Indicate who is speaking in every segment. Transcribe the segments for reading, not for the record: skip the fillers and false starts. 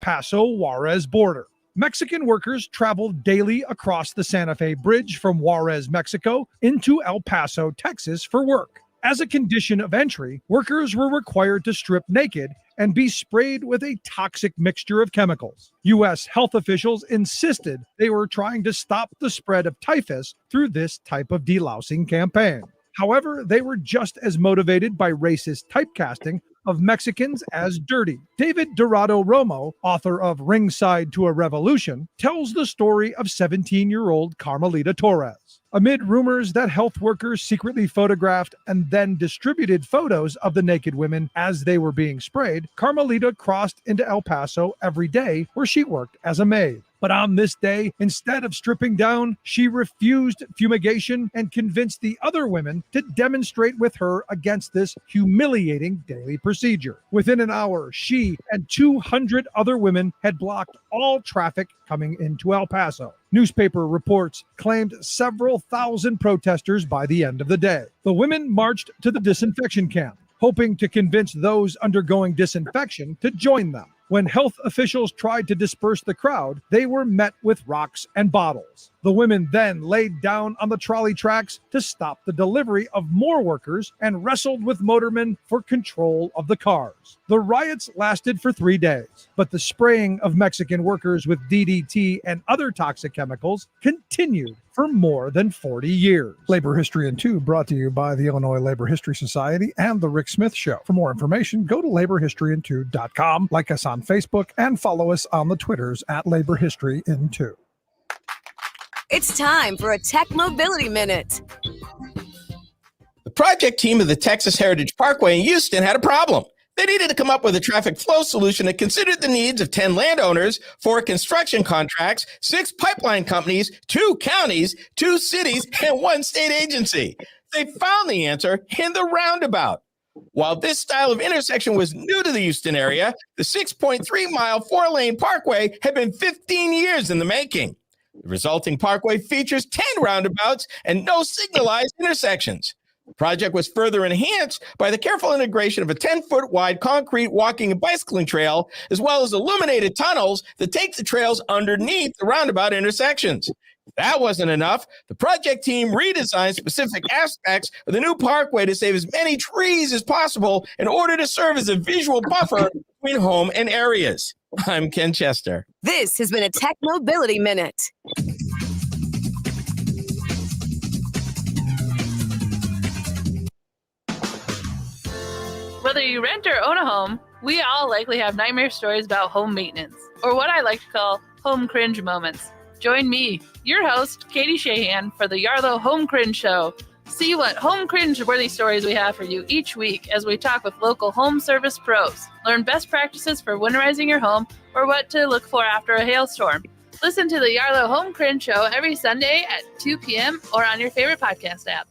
Speaker 1: Paso-Juarez border. Mexican workers traveled daily across the Santa Fe Bridge from Juarez, Mexico, into El Paso, Texas for work. As a condition of entry, workers were required to strip naked and be sprayed with a toxic mixture of chemicals. U.S. health officials insisted they were trying to stop the spread of typhus through this type of delousing campaign. However, they were just as motivated by racist typecasting of Mexicans as dirty. David Dorado Romo, author of Ringside to a Revolution, tells the story of 17-year-old Carmelita Torres. Amid rumors that health workers secretly photographed and then distributed photos of the naked women as they were being sprayed, Carmelita crossed into El Paso every day where she worked as a maid. But on this day, instead of stripping down, she refused fumigation and convinced the other women to demonstrate with her against this humiliating daily procedure. Within an hour, she and 200 other women had blocked all traffic coming into El Paso. Newspaper reports claimed several thousand protesters by the end of the day. The women marched to the disinfection camp, hoping to convince those undergoing disinfection to join them. When health officials tried to disperse the crowd, they were met with rocks and bottles. The women then laid down on the trolley tracks to stop the delivery of more workers and wrestled with motormen for control of the cars. The riots lasted for 3 days, but the spraying of Mexican workers with DDT and other toxic chemicals continued for more than 40 years. Labor History in 2 brought to you by the Illinois Labor History Society and The Rick Smith Show. For more information, go to laborhistoryin2.com, like us on Facebook, and follow us on the Twitters at Labor History in 2.
Speaker 2: It's time for a Tech Mobility Minute.
Speaker 3: The project team of the Texas Heritage Parkway in Houston had a problem. They needed to come up with a traffic flow solution that considered the needs of 10 landowners, 4 construction contracts, 6 pipeline companies, 2 counties, 2 cities, and 1 state agency. They found the answer in the roundabout. While this style of intersection was new to the Houston area, the 6.3-mile 4-lane parkway had been 15 years in the making. The resulting parkway features 10 roundabouts and no signalized intersections. The project was further enhanced by the careful integration of a 10-foot wide concrete walking and bicycling trail, as well as illuminated tunnels that take the trails underneath the roundabout intersections. If that wasn't enough, the project team redesigned specific aspects of the new parkway to save as many trees as possible in order to serve as a visual buffer between home and areas. I'm Ken Chester.
Speaker 2: This has been a Tech Mobility Minute.
Speaker 4: Whether you rent or own a home, we all likely have nightmare stories about home maintenance, or what I like to call home cringe moments. Join me, your host, Katie Shahan, for the Yarlow Home Cringe Show. See what home cringe-worthy stories we have for you each week as we talk with local home service pros. Learn best practices for winterizing your home or what to look for after a hailstorm. Listen to the Yarlow Home Cringe Show every Sunday at 2 p.m. or on your favorite podcast app.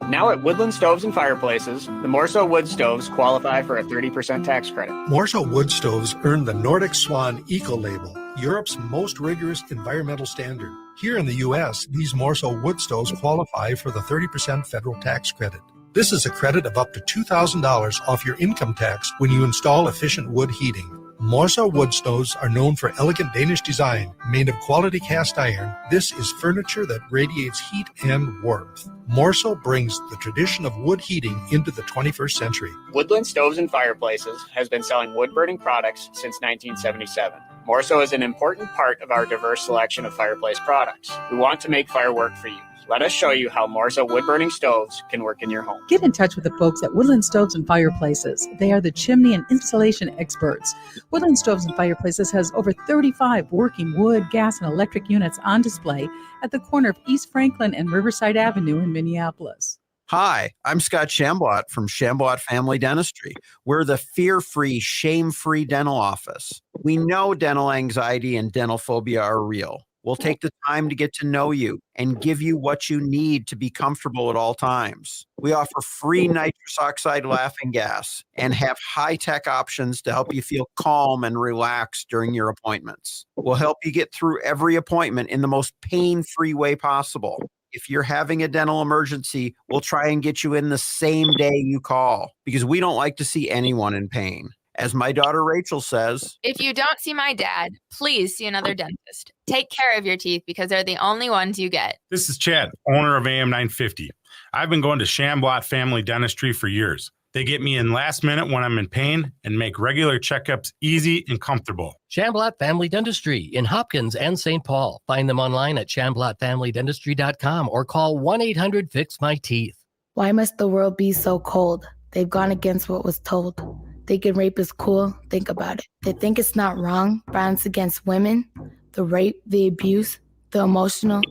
Speaker 5: Now at Woodland Stoves and Fireplaces, the Morso wood stoves qualify for a 30% tax credit.
Speaker 6: Morso wood stoves earned the Nordic Swan Eco Label, Europe's most rigorous environmental standard. Here in the U.S., these Morso wood stoves qualify for the 30% federal tax credit. This is a credit of up to $2,000 off your income tax when you install efficient wood heating. Morso wood stoves are known for elegant Danish design. Made of quality cast iron, this is furniture that radiates heat and warmth. Morso brings the tradition of wood heating into the 21st century.
Speaker 5: Woodland Stoves and Fireplaces has been selling wood-burning products since 1977. Morso is an important part of our diverse selection of fireplace products. We want to make fire work for you. Let us show you how Morso wood-burning stoves can work in your home.
Speaker 7: Get in touch with the folks at Woodland Stoves and Fireplaces. They are the chimney and installation experts. Woodland Stoves and Fireplaces has over 35 working wood, gas, and electric units on display at the corner of East Franklin and Riverside Avenue in Minneapolis.
Speaker 8: Hi, I'm Scott Shambot from Shambot Family Dentistry. We're the fear-free, shame-free dental office. We know dental anxiety and dental phobia are real. We'll take the time to get to know you and give you what you need to be comfortable at all times. We offer free nitrous oxide laughing gas and have high-tech options to help you feel calm and relaxed during your appointments. We'll help you get through every appointment in the most pain-free way possible. If you're having a dental emergency, we'll try and get you in the same day you call because we don't like to see anyone in pain. As my daughter Rachel says,
Speaker 9: if you don't see my dad, please see another dentist. Take care of your teeth because they're the only ones you get.
Speaker 10: This is Chad, owner of AM 950. I've been going to Shamblat Family Dentistry for years. They get me in last minute when I'm in pain and make regular checkups easy and comfortable.
Speaker 11: Shamblat Family Dentistry in Hopkins and St. Paul. Find them online at shamblatfamilydentistry.com or call 1-800-FIX-MY-TEETH.
Speaker 12: Why must the world be so cold? They've gone against what was told. Thinking rape is cool, think about it. They think it's not wrong, violence against women, the rape, the abuse, the emotional,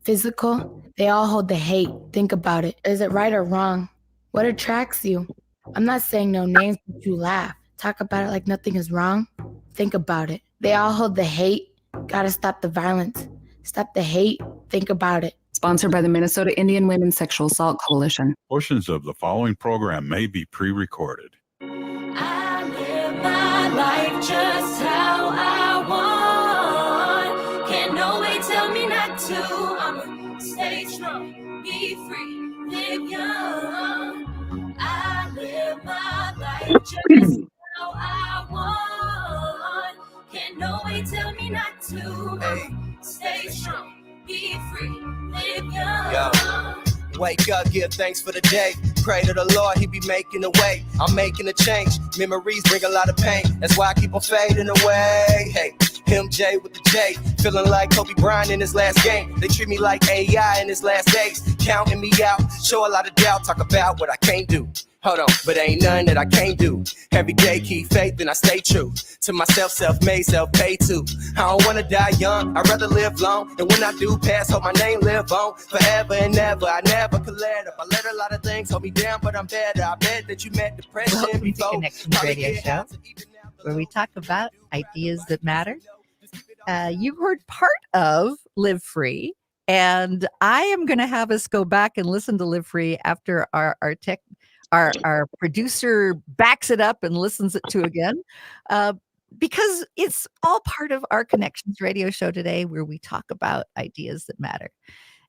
Speaker 12: physical. They all hold the hate, think about it. Is it right or wrong? What attracts you? I'm not saying no names, but you laugh. Talk about it like nothing is wrong. Think about it. They all hold the hate. Gotta stop the violence. Stop the hate. Think about it.
Speaker 13: Sponsored by the Minnesota Indian Women's Sexual Assault Coalition.
Speaker 14: Portions of the following program may be pre-recorded.
Speaker 15: I live my life just how I want. Can't nobody tell me not to. I'ma stay strong, be free, live young. I live my life just how I want. Can't nobody tell me not to. I'ma stay strong, be free, live young.
Speaker 16: Wake up, give thanks for the day. Pray to the Lord, he be making a way. I'm making a change. Memories bring a lot of pain. That's why I keep on fading away. Hey, MJ with the J. Feeling like Kobe Bryant in his last game. They treat me like AI in his last days. Counting me out, show a lot of doubt. Talk about what I can't do. Hold on, but ain't nothing that I can't do. Every day keep faith and I stay true to myself, self-made, self-paid too. I don't wanna die young, I'd rather live long. And when I do pass, hope my name live on forever and ever. I never could let up. I let a lot of things hold me down, but I'm better. I bet that you met depression
Speaker 17: Welcome
Speaker 16: before.
Speaker 17: to Connections Radio Show, where we talk about ideas that matter. You've heard part of Live Free, and I am going to have us go back and listen to Live Free after our producer backs it up and listens it to again, because it's all part of our Connections Radio Show today, where we talk about ideas that matter.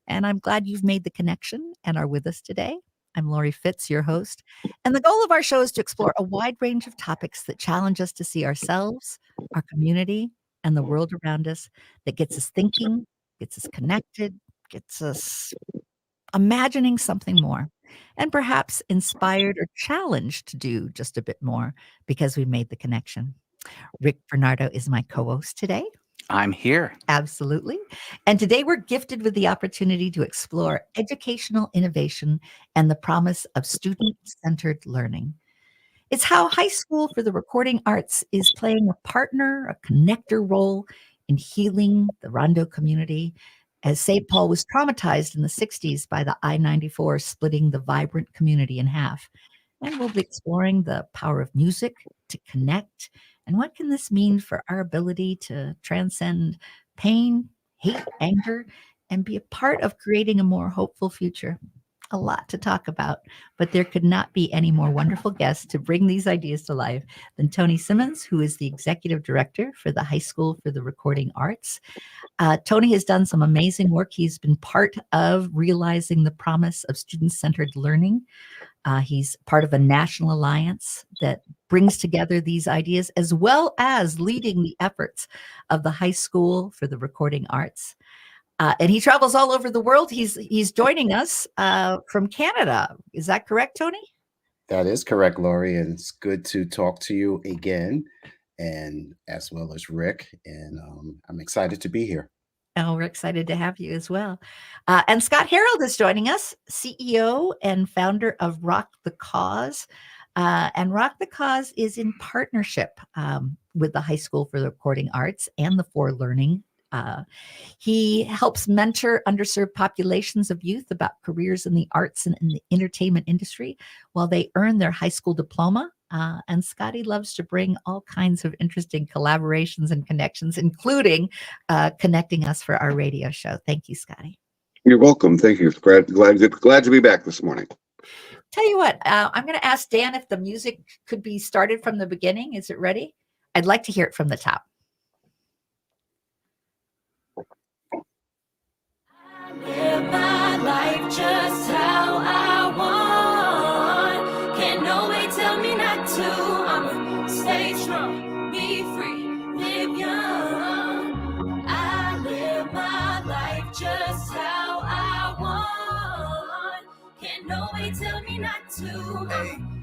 Speaker 17: And I'm glad you've made the connection and are with us today. I'm Lori Fitz, your host. And the goal of our show is to explore a wide range of topics that challenge us to see ourselves, our community, and the world around us, that gets us thinking, gets us connected, gets us imagining something more, and perhaps inspired or challenged to do just a bit more because we made the connection. Rick Bernardo is my co-host today.
Speaker 18: I'm here.
Speaker 17: Absolutely. And today we're gifted with the opportunity to explore educational innovation and the promise of student-centered learning. It's how High School for the Recording Arts is playing a partner, a connector role in healing the Rondo community, as St. Paul was traumatized in the 60s by the I-94 splitting the vibrant community in half. And we'll be exploring the power of music to connect, and what can this mean for our ability to transcend pain, hate, anger, and be a part of creating a more hopeful future. A lot to talk about, but there could not be any more wonderful guests to bring these ideas to life than Tony Simmons, who is the executive director for the High School for the Recording Arts. Tony has done some amazing work. He's been part of realizing the promise of student-centered learning. He's part of a national alliance that brings together these ideas, as well as leading the efforts of the High School for the Recording Arts. And he travels all over the world. He's joining us from Canada. Is that correct, Tony?
Speaker 19: That is correct, Lori. And it's good to talk to you again, and as well as Rick. And I'm excited to be here.
Speaker 17: Oh, we're excited to have you as well. And Scott Harold is joining us, CEO and founder of Rock the Cause. And Rock the Cause is in partnership with the High School for the Recording Arts and the For Learning. He helps mentor underserved populations of youth about careers in the arts and in the entertainment industry while they earn their high school diploma. And Scotty loves to bring all kinds of interesting collaborations and connections, including connecting us for our radio show. Thank you, Scotty.
Speaker 20: You're welcome. Thank you. Glad to be back this morning.
Speaker 17: Tell you what, I'm going to ask Dan if the music could be started from the beginning. Is it ready? I'd like to hear it from the top.
Speaker 15: Live my life just how I want. Can't nobody tell me not to. I'ma stay nobody tell me not to.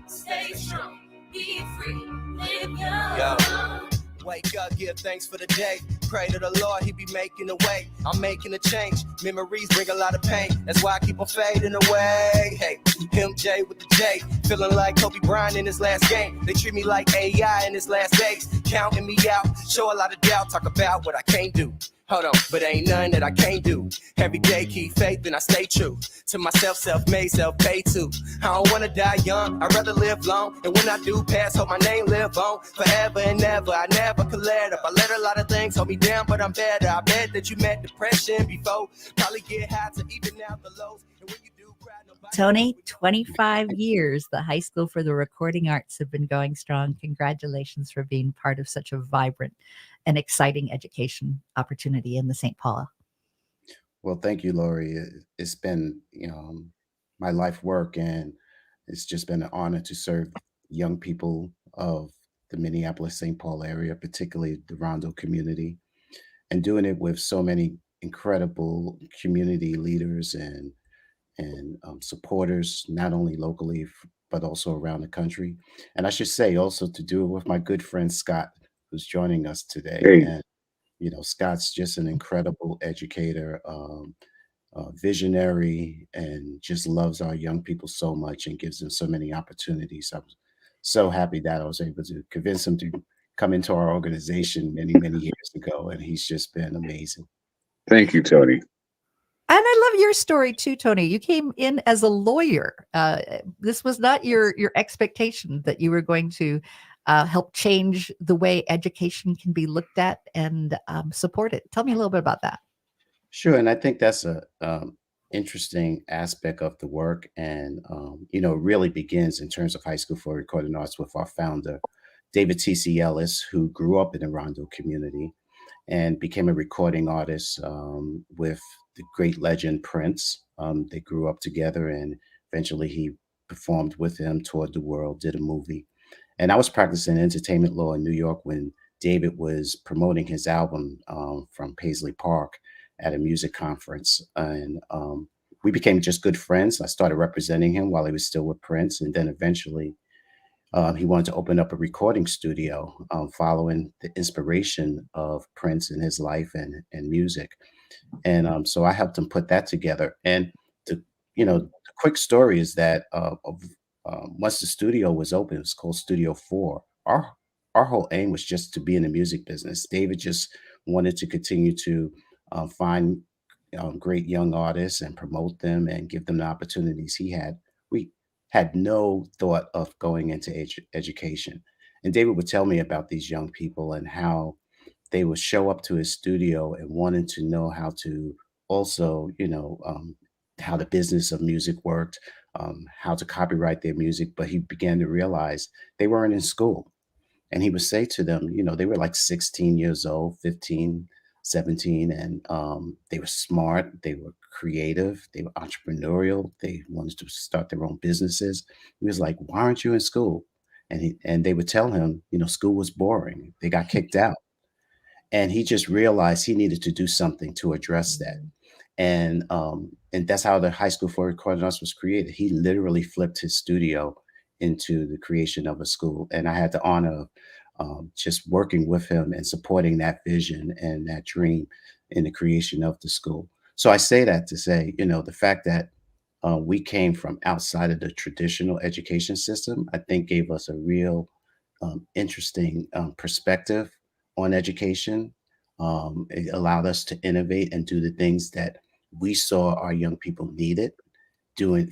Speaker 15: Stay strong, be free, live young.
Speaker 16: Wake up, give thanks for the day. Pray to the Lord, he be making a way. I'm making a change. Memories bring a lot of pain. That's why I keep on fading away. Hey, MJ with the J. Feeling like Kobe Bryant in his last game. They treat me like AI in his last days. Counting me out, show a lot of doubt. Talk about what I can't do. Hold on, but ain't nothing that I can't do. Every day keep faith and I stay true to myself, self-made, self-paid too. I don't wanna die young, I'd rather live long. And when I do pass, hope my name live on forever and ever. I never could let up. I let a lot of things hold me down, but I'm better. I bet that you met depression before. Probably get high to even out the lows. And when you do cry, nobody...
Speaker 17: Tony, 25 years, the High School for the Recording Arts have been going strong. Congratulations for being part of such a vibrant and exciting education opportunity in the St. Paul.
Speaker 19: Well, thank you, Lori. It's been, my life work, and it's just been an honor to serve young people of the Minneapolis-St. Paul area, particularly the Rondo community, and doing it with so many incredible community leaders and supporters, not only locally, but also around the country. And I should say also to do it with my good friend, Scott, who's joining us today.
Speaker 20: Hey.
Speaker 19: And, Scott's just an incredible educator, visionary, and just loves our young people so much and gives them so many opportunities. I'm so happy that I was able to convince him to come into our organization many, many years ago. And he's just been amazing.
Speaker 20: Thank you, Tony.
Speaker 17: And I love your story too, Tony. You came in as a lawyer. This was not your expectation that you were going to help change the way education can be looked at and supported. Tell me a little bit about that.
Speaker 19: Sure. And I think that's a interesting aspect of the work. And, it really begins in terms of High School for Recording Arts with our founder, David T.C. Ellis, who grew up in the Rondo community and became a recording artist with the great legend Prince. They grew up together, and eventually he performed with him, toured the world, did a movie. And I was practicing entertainment law in New York when David was promoting his album from Paisley Park at a music conference. And we became just good friends. I started representing him while he was still with Prince. And then eventually he wanted to open up a recording studio following the inspiration of Prince in his life and music. And so I helped him put that together. And the quick story is that once the studio was open, it was called Studio 4. Our whole aim was just to be in the music business. David just wanted to continue to find great young artists and promote them and give them the opportunities he had. We had no thought of going into education. And David would tell me about these young people and how they would show up to his studio and wanted to know how to also, how the business of music worked, how to copyright their music. But he began to realize they weren't in school. And he would say to them, they were like 16 years old, 15, 17, and they were smart, they were creative, they were entrepreneurial, they wanted to start their own businesses. He was like, why aren't you in school? And they would tell him, school was boring. They got kicked out. And he just realized he needed to do something to address that. And that's how the High School for Recording Arts was created. He literally flipped his studio into the creation of a school. And I had the honor of just working with him and supporting that vision and that dream in the creation of the school. So I say that to say, the fact that we came from outside of the traditional education system, I think gave us a real interesting perspective on education. It allowed us to innovate and do the things that we saw our young people needed,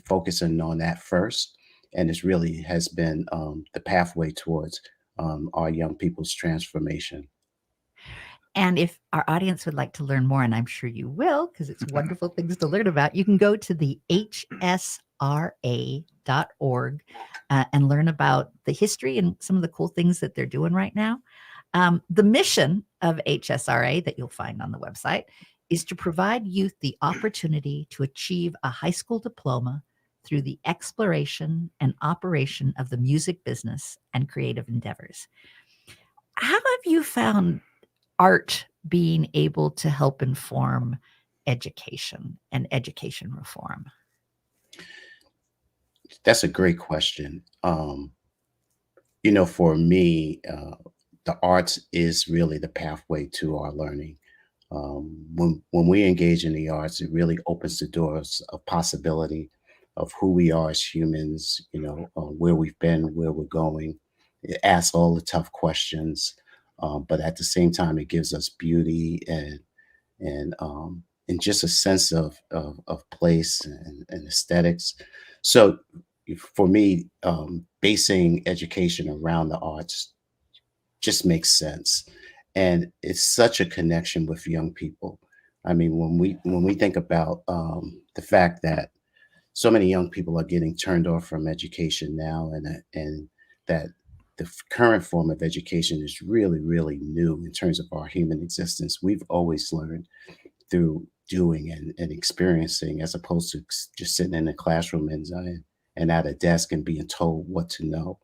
Speaker 19: focusing on that first. And this really has been the pathway towards our young people's transformation.
Speaker 17: And if our audience would like to learn more, and I'm sure you will, because it's wonderful things to learn about, you can go to the hsra.org and learn about the history and some of the cool things that they're doing right now. The mission of HSRA that you'll find on the website is to provide youth the opportunity to achieve a high school diploma through the exploration and operation of the music business and creative endeavors. How have you found art being able to help inform education and education reform?
Speaker 19: That's a great question. For me, the arts is really the pathway to our learning. When we engage in the arts, it really opens the doors of possibility of who we are as humans. Where we've been, where we're going. It asks all the tough questions, but at the same time, it gives us beauty and just a sense of place and aesthetics. So for me, basing education around the arts just makes sense, and it's such a connection with young people. I mean, when we think about the fact that so many young people are getting turned off from education now, and that the current form of education is really, really new in terms of our human existence. We've always learned through doing and experiencing, as opposed to just sitting in a classroom and at a desk and being told what to know.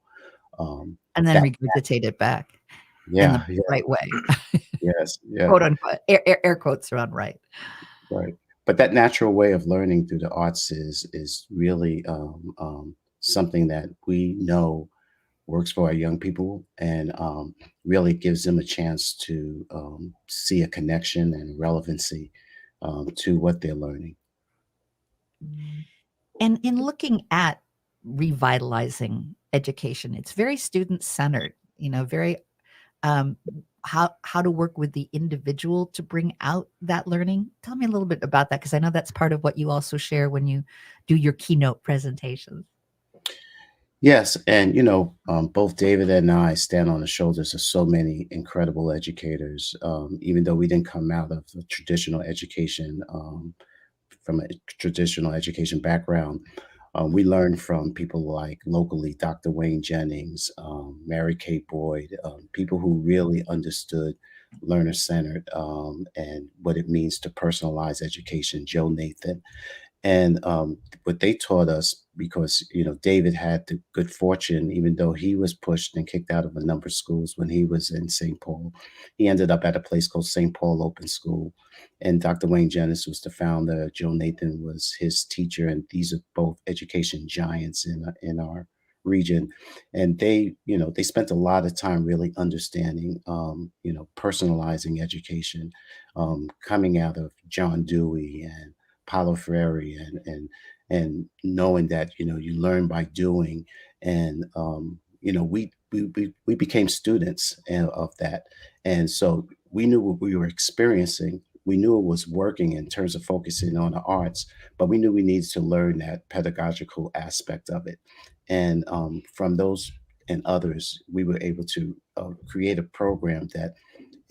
Speaker 17: And then
Speaker 19: That
Speaker 17: regurgitate it back in
Speaker 19: yeah,
Speaker 17: the right way.
Speaker 19: yes, yeah,
Speaker 17: Quote unquote. Air quotes around right.
Speaker 19: right. But that natural way of learning through the arts is really something that we know works for our young people, and really gives them a chance to see a connection and relevancy to what they're learning.
Speaker 17: And in looking at revitalizing education, it's very student centered, very how to work with the individual to bring out that learning. Tell me a little bit about that, because I know that's part of what you also share when you do your keynote presentations.
Speaker 19: Yes, and both David and I stand on the shoulders of so many incredible educators. Even though we didn't come out of the traditional education, from a traditional education background, we learned from people like locally Dr. Wayne Jennings, Mary Kay Boyd, people who really understood learner-centered, and what it means to personalize education, Joe Nathan. And what they taught us, because David had the good fortune, even though he was pushed and kicked out of a number of schools when he was in St. Paul, he ended up at a place called St. Paul Open School. And Dr. Wayne Jennings was the founder. Joe Nathan was his teacher, and these are both education giants in our region. And they spent a lot of time really understanding, personalizing education, coming out of John Dewey and Paulo Freire, and knowing that you learn by doing, and we became students of that, and so we knew what we were experiencing. We knew it was working in terms of focusing on the arts, but we knew we needed to learn that pedagogical aspect of it. And from those and others, we were able to create a program that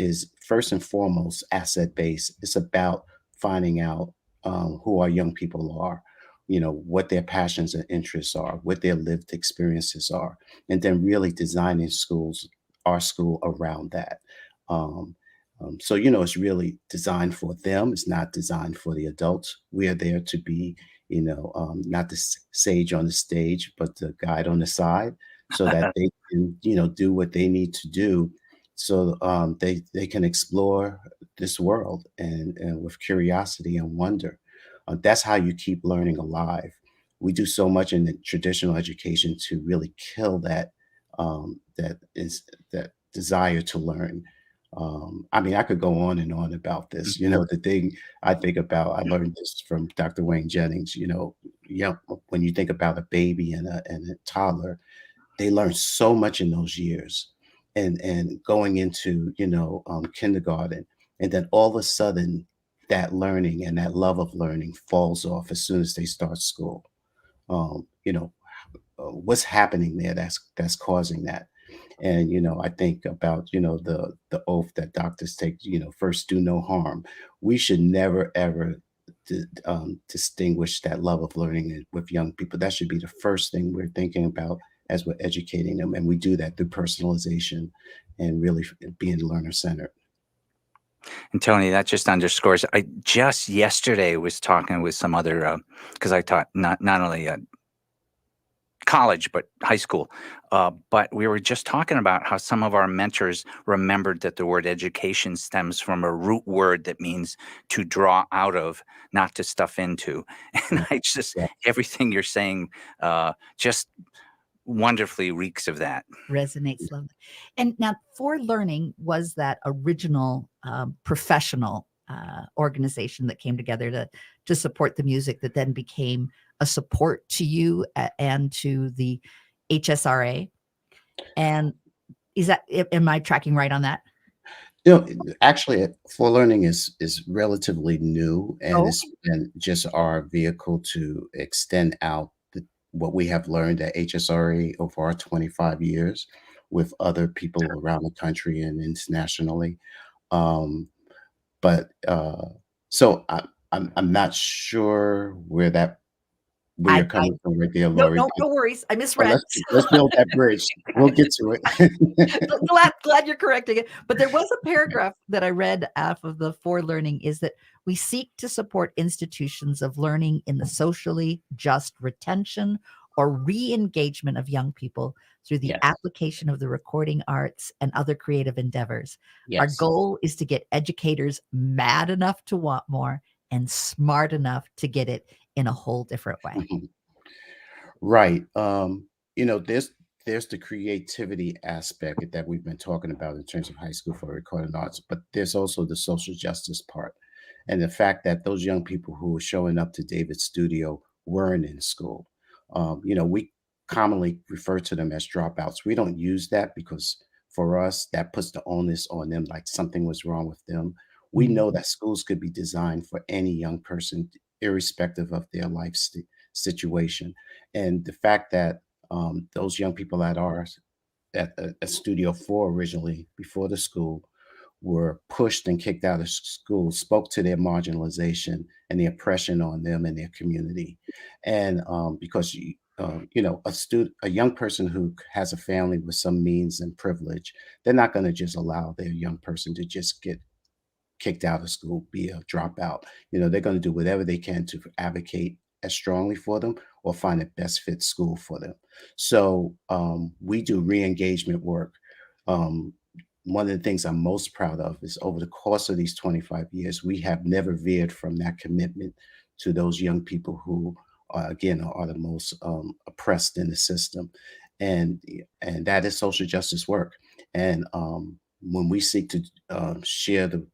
Speaker 19: is first and foremost asset based. It's about finding out who our young people are, what their passions and interests are, what their lived experiences are, and then really designing our school around that. So, it's really designed for them. It's not designed for the adults. We are there to be, not the sage on the stage, but the guide on the side, so that they can, do what they need to do, so they can explore this world and with curiosity and wonder. That's how you keep learning alive. We do so much in the traditional education to really kill that that desire to learn. I mean, I could go on and on about this. The thing I think about, I learned this from Dr. Wayne Jennings. When you think about a baby and a toddler, they learn so much in those years, and going into kindergarten, and then all of a sudden that learning and that love of learning falls off as soon as they start school. What's happening there that's causing that? And I think about the oath that doctors take, first do no harm. We should never ever distinguish that love of learning with young people. That should be the first thing we're thinking about as we're educating them, and we do that through personalization and really being learner centered.
Speaker 18: And Tony, that just underscores. I just yesterday was talking with some other, because I taught not only college, but high school. But we were just talking about how some of our mentors remembered that the word education stems from a root word that means to draw out of, not to stuff into. And I just, everything you're saying just wonderfully reeks of that.
Speaker 17: Resonates lovely. And now For Learning was that original professional organization that came together to support the music that then became a support to you and to the HSRA. And am I tracking right on that?
Speaker 19: Actually, For Learning is relatively new, and it's been just our vehicle to extend out what we have learned at HSRA over our 25 years with other people around the country and internationally. So I'm not sure where you're coming from right there, Lori.
Speaker 17: No worries. I misread.
Speaker 19: Let's build that bridge. We'll get to it.
Speaker 17: glad you're correcting it. But there was a paragraph that I read off of the For Learning is that we seek to support institutions of learning in the socially just retention or re-engagement of young people through the application of the recording arts and other creative endeavors. Our goal is to get educators mad enough to want more and smart enough to get it in a whole different way.
Speaker 19: Right. There's the creativity aspect that we've been talking about in terms of high school for recording arts, but there's also the social justice part. And the fact that those young people who were showing up to David's studio weren't in school. We commonly refer to them as dropouts. We don't use that because for us, that puts the onus on them, like something was wrong with them. We know that schools could be designed for any young person, irrespective of their life situation. And the fact that those young people at Studio 4 originally, before the school, were pushed and kicked out of school spoke to their marginalization and the oppression on them and their community. And because a young person who has a family with some means and privilege, they're not going to just allow their young person to just get kicked out of school, be a dropout. They're going to do whatever they can to advocate as strongly for them or find a best fit school for them. So we do re-engagement work. One of the things I'm most proud of is over the course of these 25 years, we have never veered from that commitment to those young people who are the most oppressed in the system. And that is social justice work. And when we seek to share the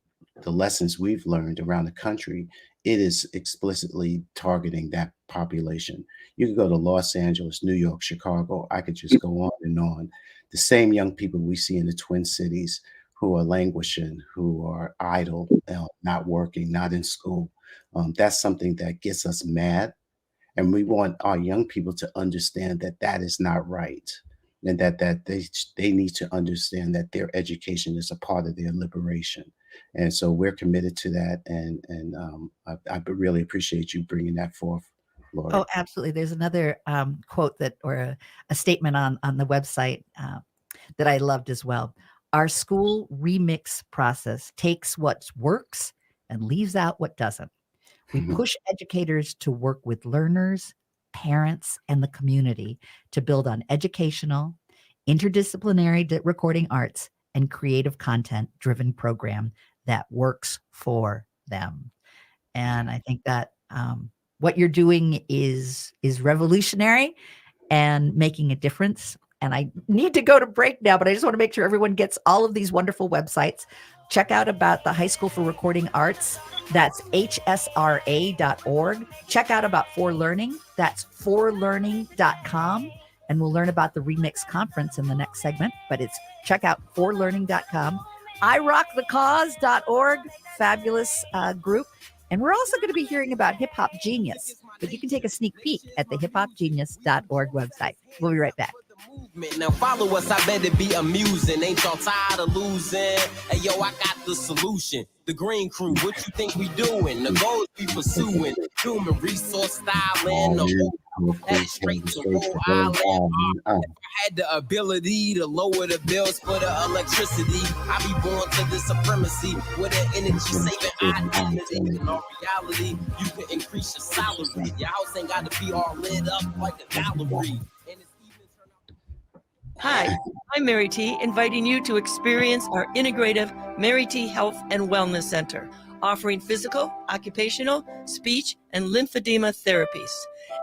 Speaker 19: lessons we've learned around the country, it is explicitly targeting that population. You could go to Los Angeles, New York, Chicago. I could just go on and on. The same young people we see in the Twin Cities who are languishing, who are idle, not working, not in school. That's something that gets us mad. And we want our young people to understand that that is not right. And that they need to understand that their education is a part of their liberation. And so we're committed to that. And I really appreciate you bringing that forth, Lori.
Speaker 17: Oh, absolutely. There's another quote or a statement on the website that I loved as well. Our school remix process takes what works and leaves out what doesn't. We push educators to work with learners, parents, and the community to build on educational, interdisciplinary recording arts, and creative content-driven program that works for them. And I think that what you're doing is revolutionary and making a difference. And I need to go to break now, but I just want to make sure everyone gets all of these wonderful websites. Check out about the High School for Recording Arts. That's hsra.org. Check out about For Learning. That's forlearning.com. And we'll learn about the Remix Conference in the next segment, but it's check out forlearning.com. irockthecause.org, fabulous group. And we're also going to be hearing about Hip Hop Genius, but you can take a sneak peek at the hiphopgenius.org website. We'll be right back.
Speaker 16: Now follow us, I bet it be amusing. Ain't y'all tired of losing? Hey yo, I got the solution. The Green Crew, what you think we doing? The goals we pursuing. Human resource styling. The whole straight to Rhode Island. If I had the ability to lower the bills for the electricity, I'd be born to the supremacy with an energy saving identity. In all reality, you can increase your salary. Your house ain't got to be all lit up like a gallery. And it's
Speaker 21: Hi, I'm Mary T, inviting you to experience our integrative Mary T Health and Wellness Center, offering physical, occupational, speech, and lymphedema therapies.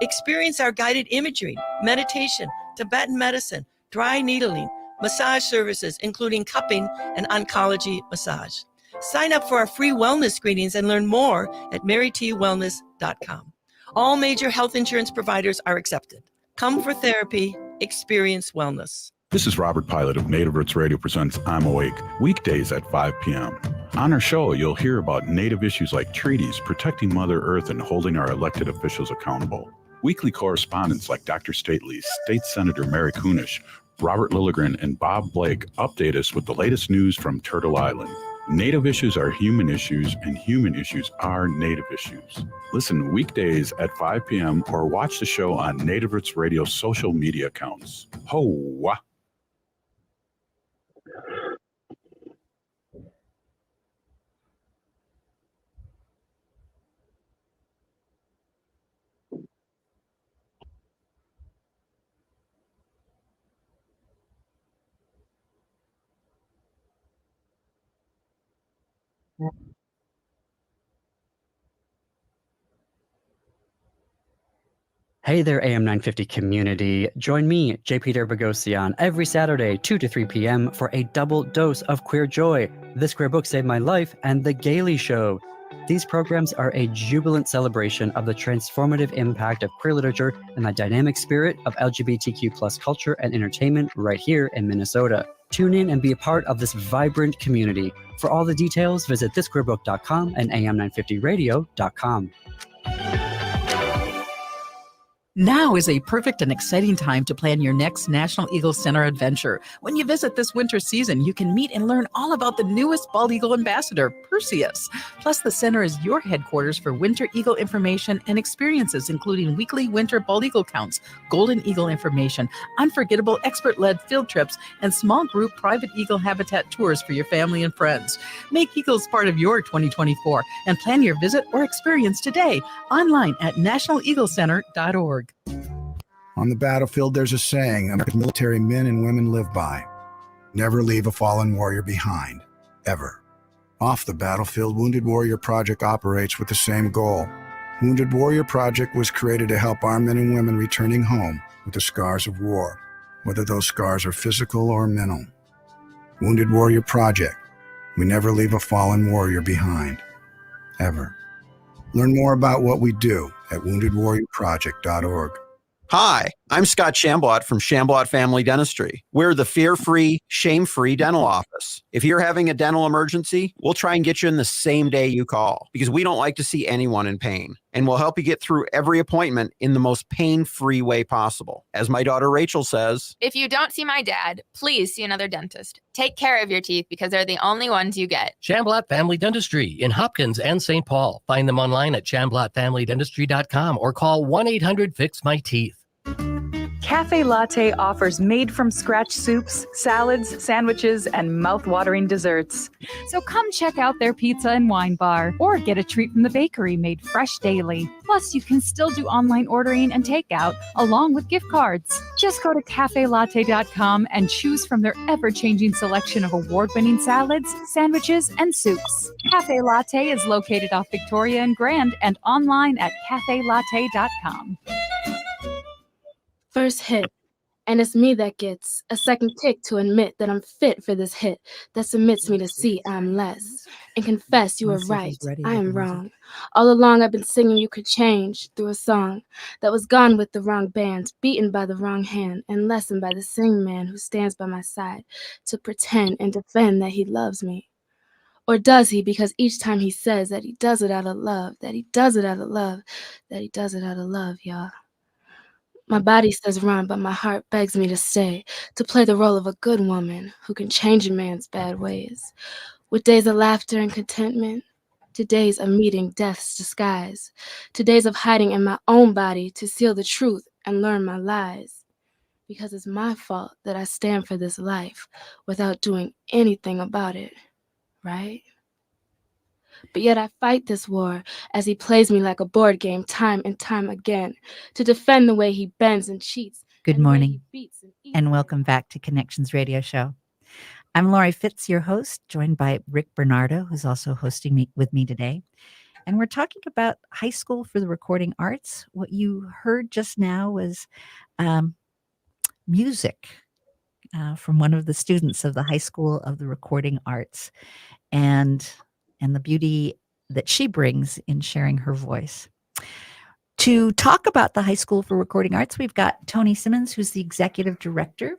Speaker 21: Experience our guided imagery, meditation, Tibetan medicine, dry needling, massage services, including cupping and oncology massage. Sign up for our free wellness screenings and learn more at marytwellness.com. All major health insurance providers are accepted. Come for therapy, experience wellness.
Speaker 14: This is Robert Pilot of Native Roots Radio presents I'm Awake, weekdays at 5 p.m. On our show, you'll hear about Native issues like treaties, protecting Mother Earth, and holding our elected officials accountable. Weekly correspondents like Dr. Stately, State Senator Mary Kunish, Robert Lilligren, and Bob Blake update us with the latest news from Turtle Island. Native issues are human issues, and human issues are Native issues. Listen weekdays at 5 p.m. or watch the show on Native Roots Radio social media accounts. Ho-wah!
Speaker 22: Hey there, AM 950 community. Join me, J. Peter Bogosian, every Saturday, 2 to 3 p.m. for a double dose of queer joy, This Queer Book Saved My Life, and The Gaily Show. These programs are a jubilant celebration of the transformative impact of queer literature and the dynamic spirit of LGBTQ plus culture and entertainment right here in Minnesota. Tune in and be a part of this vibrant community. For all the details, visit thisqueerbook.com and am950radio.com.
Speaker 7: Now is a perfect and exciting time to plan your next National Eagle Center adventure. When you visit this winter season, you can meet and learn all about the newest bald eagle ambassador, Perseus. Plus, the center is your headquarters for winter eagle information and experiences, including weekly winter bald eagle counts, golden eagle information, unforgettable expert-led field trips, and small group private eagle habitat tours for your family and friends. Make eagles part of your 2024 and plan your visit or experience today online at nationaleaglecenter.org.
Speaker 23: On the battlefield, there's a saying American military men and women live by. Never leave a fallen warrior behind, ever. Off the battlefield, Wounded Warrior Project operates with the same goal. Wounded Warrior Project was created to help our men and women returning home with the scars of war, whether those scars are physical or mental. Wounded Warrior Project. We never leave a fallen warrior behind, ever. Learn more about what we do at woundedwarriorproject.org.
Speaker 8: Hi, I'm Scott Shambot from Shambot Family Dentistry. We're the fear-free, shame-free dental office. If you're having a dental emergency, we'll try and get you in the same day you call because we don't like to see anyone in pain. And we'll help you get through every appointment in the most pain-free way possible. As my daughter Rachel says,
Speaker 9: If you don't see my dad, please see another dentist. Take care of your teeth because they're the only ones you get.
Speaker 11: Shamblat Family Dentistry in Hopkins and St. Paul. Find them online at shamblatfamilydentistry.com or call 1-800-FIX-MY-TEETH.
Speaker 24: Cafe Latte offers made-from-scratch soups, salads, sandwiches, and mouth-watering desserts.
Speaker 25: So come check out their pizza and wine bar, or get a treat from the bakery made fresh daily. Plus, you can still do online ordering and takeout, along with gift cards. Just go to cafelatte.com and choose from their ever-changing selection of award-winning salads, sandwiches, and soups. Cafe Latte is located off Victoria and Grand and online at cafelatte.com.
Speaker 26: First hit, and it's me that gets a second kick to admit that I'm fit for this hit that submits me to see I'm less and confess you were right, I am wrong. All along I've been singing you could change through a song that was gone with the wrong band, beaten by the wrong hand, and lessened by the same man who stands by my side to pretend and defend that he loves me. Or does he? Because each time he says that he does it out of love, that he does it out of love, that he does it out of love, y'all. My body says run, but my heart begs me to stay, to play the role of a good woman who can change a man's bad ways. With days of laughter and contentment, to days of meeting death's disguise, to days of hiding in my own body to seal the truth and learn my lies. Because it's my fault that I stand for this life without doing anything about it, right? But yet I fight this war as he plays me like a board game time and time again to defend the way he bends and cheats
Speaker 17: Good morning, and welcome back to Connections Radio Show. I'm Laurie Fitz, your host, joined by Rick Bernardo, who's also hosting me with me today. And we're talking about high school for the recording arts. What you heard just now was music from one of the students of the High School of the Recording Arts, and the beauty that she brings in sharing her voice. To talk about the High School for Recording Arts, we've got Tony Simmons, who's the executive director,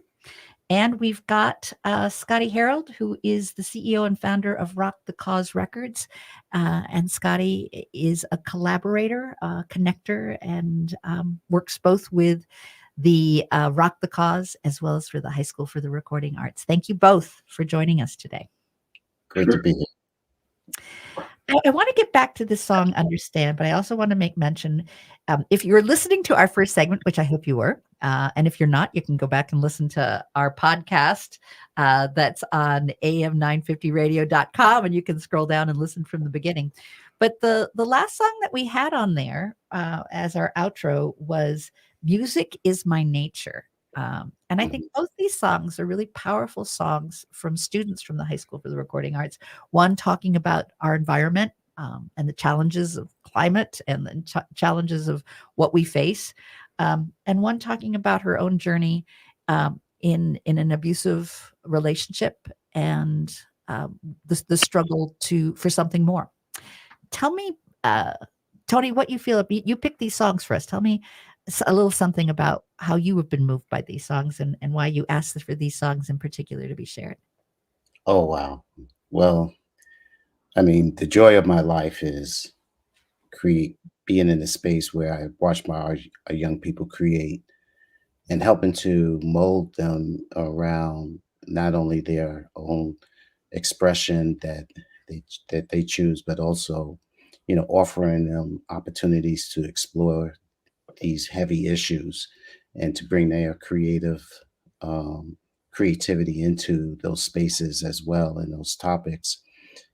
Speaker 17: and we've got Scotty Harold, who is the CEO and founder of Rock the Cause Records. And Scotty is a collaborator, connector, and works both with the Rock the Cause as well as for the High School for the Recording Arts. Thank you both for joining us today.
Speaker 19: Great to be here.
Speaker 17: I want to get back to this song, Understand, but I also want to make mention, if you're listening to our first segment, which I hope you were, and if you're not, you can go back and listen to our podcast that's on am950radio.com, and you can scroll down and listen from the beginning. But the last song that we had on there as our outro was Music is My Nature. And I think both these songs are really powerful songs from students from the High School for the Recording Arts. One talking about our environment and the challenges of climate and the challenges of what we face. And one talking about her own journey in an abusive relationship and the struggle for something more. Tell me, Tony, what you feel. You picked these songs for us. Tell me a little something about how you have been moved by these songs and why you asked for these songs in particular to be shared.
Speaker 19: Oh, wow. Well, I mean, the joy of my life is being in a space where I watch our young people create and helping to mold them around not only their own expression that they choose, but also, offering them opportunities to explore these heavy issues and to bring their creativity into those spaces as well, and those topics.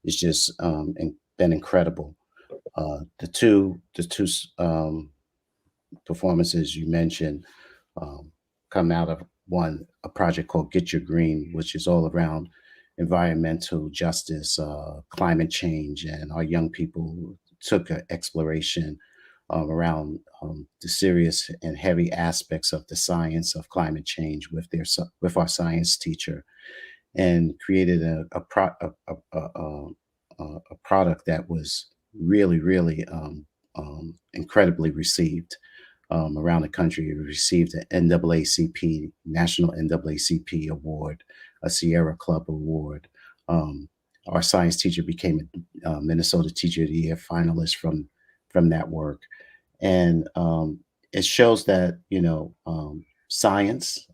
Speaker 19: It's just been incredible. The two performances you mentioned come out of a project called Get Your Green, which is all around environmental justice, climate change, and our young people took an exploration around the serious and heavy aspects of the science of climate change with our science teacher, and created a product that was really, really incredibly received around the country. We received an NAACP, National NAACP Award, a Sierra Club Award. Our science teacher became a Minnesota Teacher of the Year finalist from that work. And it shows that, science,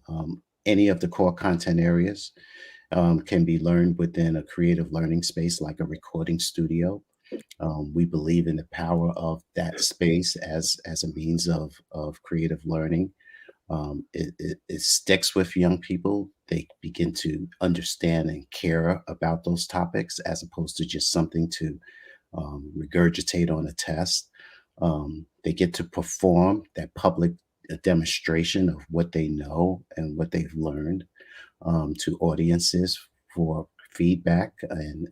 Speaker 19: any of the core content areas can be learned within a creative learning space like a recording studio. We believe in the power of that space as a means of creative learning. It sticks with young people. They begin to understand and care about those topics as opposed to just something to regurgitate on a test. They get to perform that public demonstration of what they know and what they've learned to audiences for feedback. And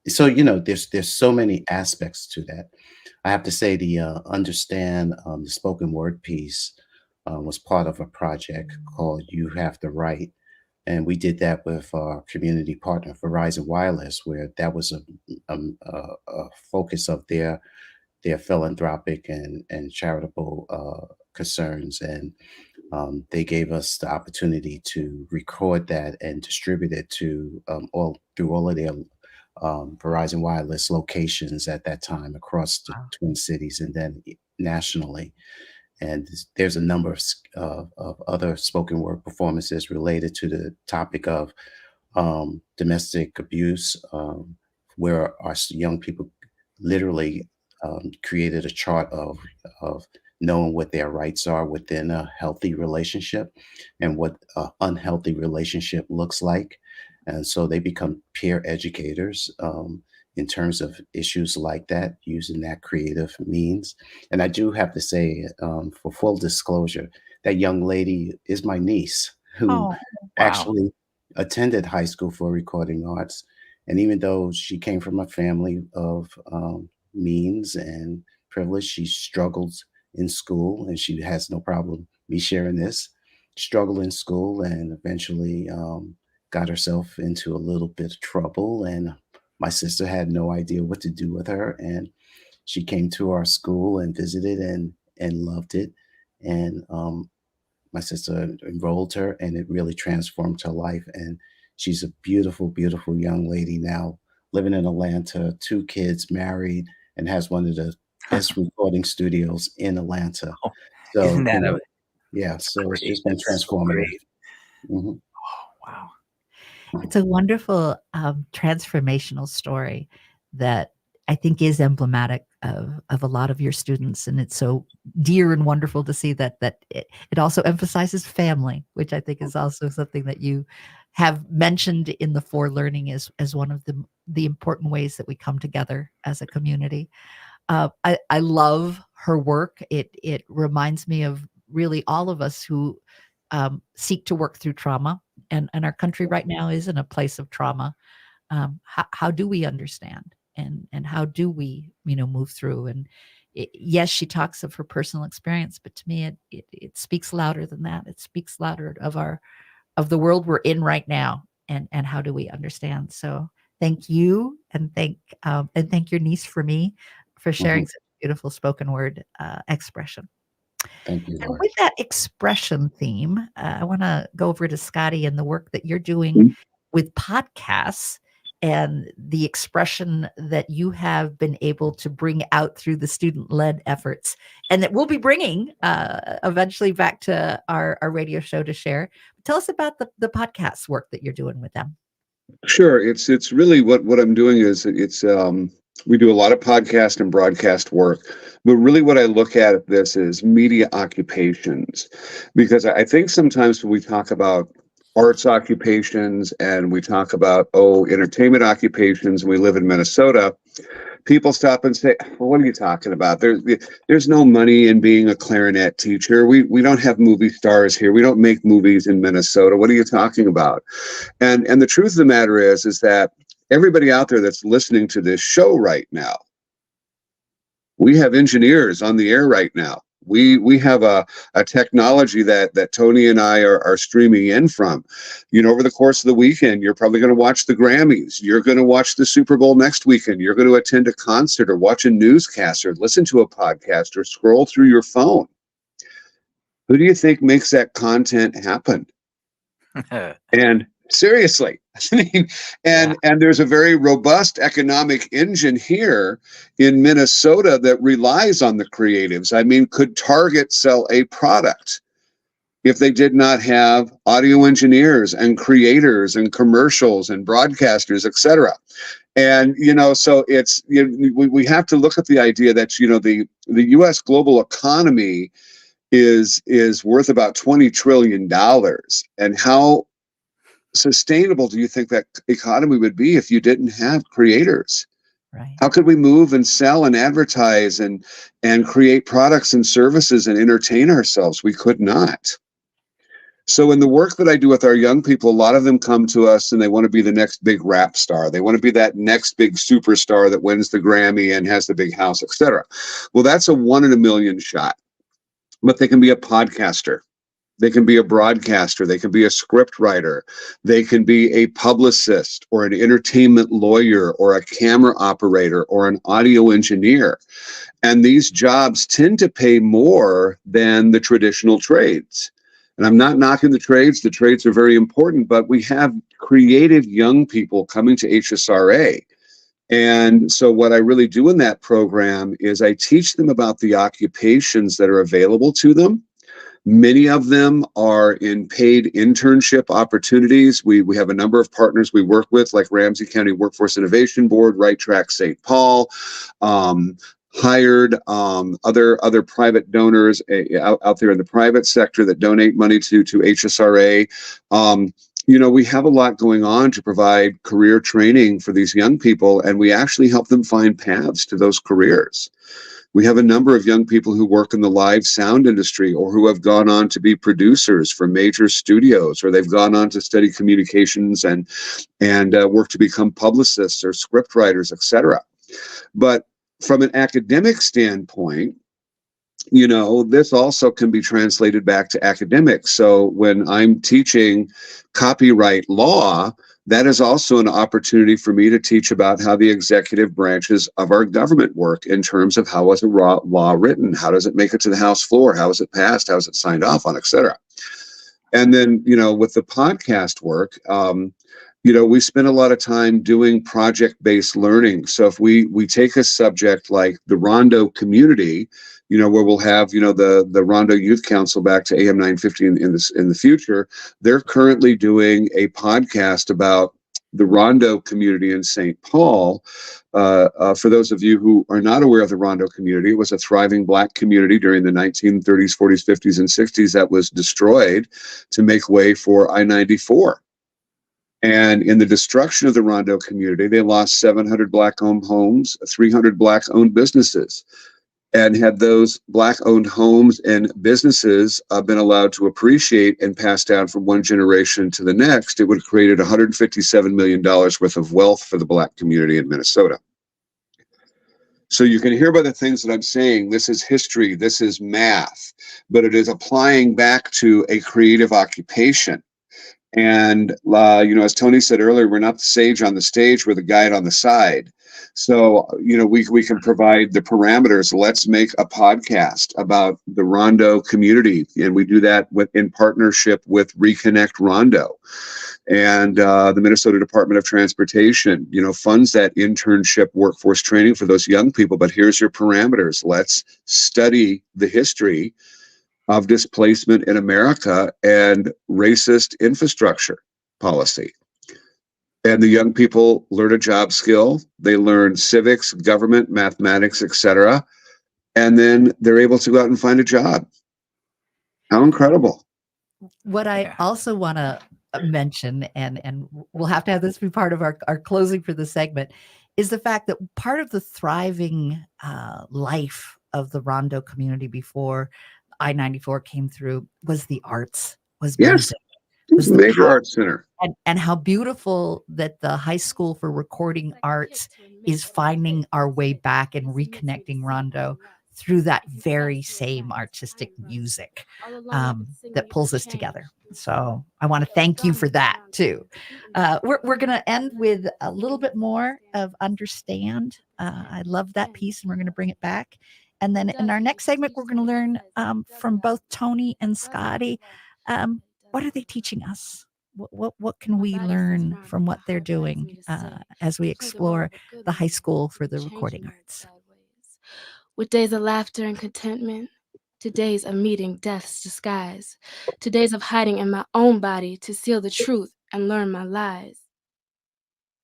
Speaker 19: so, there's so many aspects to that. I have to say the Understand, the spoken word piece was part of a project called You Have the Right. And we did that with our community partner, Verizon Wireless, where that was a focus of their philanthropic and charitable concerns. And they gave us the opportunity to record that and distribute it to through all of their Verizon Wireless locations at that time across the Twin Cities and then nationally. And there's a number of other spoken word performances related to the topic of domestic abuse, where our young people literally created a chart of knowing what their rights are within a healthy relationship and what an unhealthy relationship looks like. And so they become peer educators in terms of issues like that, using that creative means. And I do have to say, for full disclosure, that young lady is my niece who actually attended high school for recording arts. And even though she came from a family of means and privilege, she struggled in school, and she has no problem me sharing this, struggled in school and eventually got herself into a little bit of trouble. And my sister had no idea what to do with her. And she came to our school and visited and loved it. And my sister enrolled her, and it really transformed her life. And she's a beautiful, beautiful young lady now, living in Atlanta, 2 kids, married, and has one of the best recording studios in Atlanta. So,
Speaker 18: Isn't that
Speaker 19: so it's been transformative. Mm-hmm.
Speaker 18: Wow.
Speaker 17: It's a wonderful transformational story that I think is emblematic of a lot of your students, and it's so dear and wonderful to see that it also emphasizes family, which I think is also something that you have mentioned in the For Learning as one of the important ways that we come together as a community. I love her work. It reminds me of really all of us who seek to work through trauma, and our country right now is in a place of trauma. How do we understand, and how do we move through? And yes, she talks of her personal experience, but to me it speaks louder than that. It speaks louder of the world we're in right now, and how do we understand. So thank you, and thank your niece for me for sharing such a beautiful spoken word expression.
Speaker 19: Thank you.
Speaker 17: And with that expression theme, I want to go over to Scotty and the work that you're doing with podcasts and the expression that you have been able to bring out through the student-led efforts, and that we'll be bringing eventually back to our radio show to share. Tell us about the podcast work that you're doing with them.
Speaker 20: Sure. It's really what I'm doing is we do a lot of podcast and broadcast work, but really what I look at this is media occupations, because I think sometimes when we talk about arts occupations and we talk about, entertainment occupations, and we live in Minnesota, people stop and say, well, what are you talking about? There's no money in being a clarinet teacher. We don't have movie stars here. We don't make movies in Minnesota. What are you talking about? And the truth of the matter is that everybody out there that's listening to this show right now, we have engineers on the air right now. We have a technology that Tony and I are streaming in from. Over the course of the weekend, you're probably going to watch the Grammys. You're going to watch the Super Bowl next weekend. You're going to attend a concert or watch a newscast or listen to a podcast or scroll through your phone. Who do you think makes that content happen? And seriously, and there's a very robust economic engine here in Minnesota that relies on the creatives. I mean, could Target sell a product if they did not have audio engineers and creators and commercials and broadcasters, etc.? And so it's we have to look at the idea that the U.S. global economy is worth about $20 trillion, and how sustainable do you think that economy would be if you didn't have creators?
Speaker 17: Right.
Speaker 20: How could we move and sell and advertise and create products and services and entertain ourselves? We could not. So in the work that I do with our young people, a lot of them come to us and they want to be the next big rap star. They want to be that next big superstar that wins the Grammy and has the big house, etc. Well, that's a 1 in a million shot. But they can be a podcaster. They can be a broadcaster. They can be a script writer. They can be a publicist or an entertainment lawyer or a camera operator or an audio engineer. And these jobs tend to pay more than the traditional trades. And I'm not knocking the trades. The trades are very important, but we have creative young people coming to HSRA. And so what I really do in that program is I teach them about the occupations that are available to them. Many of them are in paid internship opportunities. We have a number of partners we work with, like Ramsey County Workforce Innovation Board, Right Track St. Paul, hired other private donors out there in the private sector that donate money to HSRA. we have a lot going on to provide career training for these young people, and we actually help them find paths to those careers. We have a number of young people who work in the live sound industry or who have gone on to be producers for major studios, or they've gone on to study communications and work to become publicists or script writers, etc. But from an academic standpoint, this also can be translated back to academics. So when I'm teaching copyright law, that is also an opportunity for me to teach about how the executive branches of our government work in terms of how was a law written, how does it make it to the House floor, how is it passed, how is it signed off on, etc. And then, with the podcast work, we spend a lot of time doing project-based learning. So if we take a subject like the Rondo community, where we'll have, the Rondo Youth Council back to AM 950 in the future, they're currently doing a podcast about the Rondo community in St. Paul. For those of you who are not aware of the Rondo community, it was a thriving Black community during the 1930s, 40s, 50s, and 60s that was destroyed to make way for I-94. And in the destruction of the Rondo community, they lost 700 Black-owned homes, 300 Black-owned businesses. And had those Black-owned homes and businesses been allowed to appreciate and pass down from one generation to the next, it would have created $157 million worth of wealth for the Black community in Minnesota. So you can hear by the things that I'm saying, this is history, this is math, but it is applying back to a creative occupation. And, as Tony said earlier, we're not the sage on the stage, we're the guide on the side. So, we can provide the parameters. Let's make a podcast about the Rondo community. And we do that in partnership with Reconnect Rondo. And the Minnesota Department of Transportation, funds that internship workforce training for those young people. But here's your parameters. Let's study the history of displacement in America and racist infrastructure policy. And the young people learn a job skill. They learn civics, government, mathematics, etc. And then they're able to go out and find a job. How incredible.
Speaker 17: What I also want to mention, and we'll have to have this be part of our closing for the segment, is the fact that part of the thriving life of the Rondo community before I-94 came through was the arts, was music.
Speaker 20: It was a major arts center.
Speaker 17: And how beautiful that the High School for Recording Arts is finding our way back and reconnecting Rondo through that very same artistic music that pulls us together. So I want to thank you for that too. We're going to end with a little bit more of Understand. I love that piece, and we're going to bring it back. And then in our next segment, we're going to learn from both Tony and Scotty. What are they teaching us? What can we learn from what they're doing as we explore the High School for the Recording Arts?
Speaker 26: With days of laughter and contentment, to days of meeting death's disguise, to days of hiding in my own body to seal the truth and learn my lies.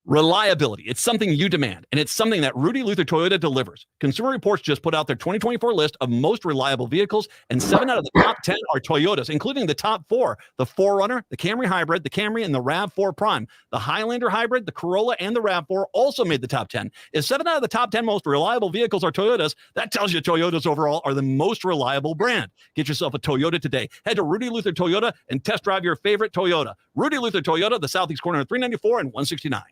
Speaker 1: Reliability. It's something you demand, and it's something that Rudy Luther Toyota delivers. Consumer Reports just put out their 2024 list of most reliable vehicles, and 7 out of the top 10 are Toyotas, including the top 4, the 4Runner, the Camry Hybrid, the Camry, and the RAV4 Prime. The Highlander Hybrid, the Corolla, and the RAV4 also made the top 10. If 7 out of the top 10 most reliable vehicles are Toyotas, that tells you Toyotas overall are the most reliable brand. Get yourself a Toyota today. Head to Rudy Luther Toyota and test drive your favorite Toyota. Rudy Luther Toyota, the southeast corner of 394 and 169.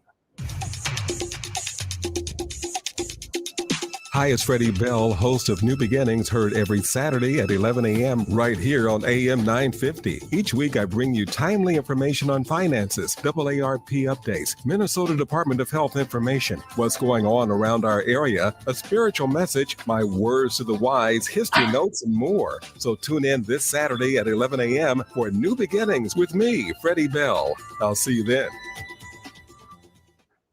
Speaker 2: Hi, it's Freddie Bell, host of New Beginnings, heard every Saturday at 11 a.m. right here on AM 950. Each week, I bring you timely information on finances, AARP updates, Minnesota Department of Health information, what's going on around our area, a spiritual message, my words to the wise, history notes, and more. So tune in this Saturday at 11 a.m. for New Beginnings with me, Freddie Bell. I'll see you then.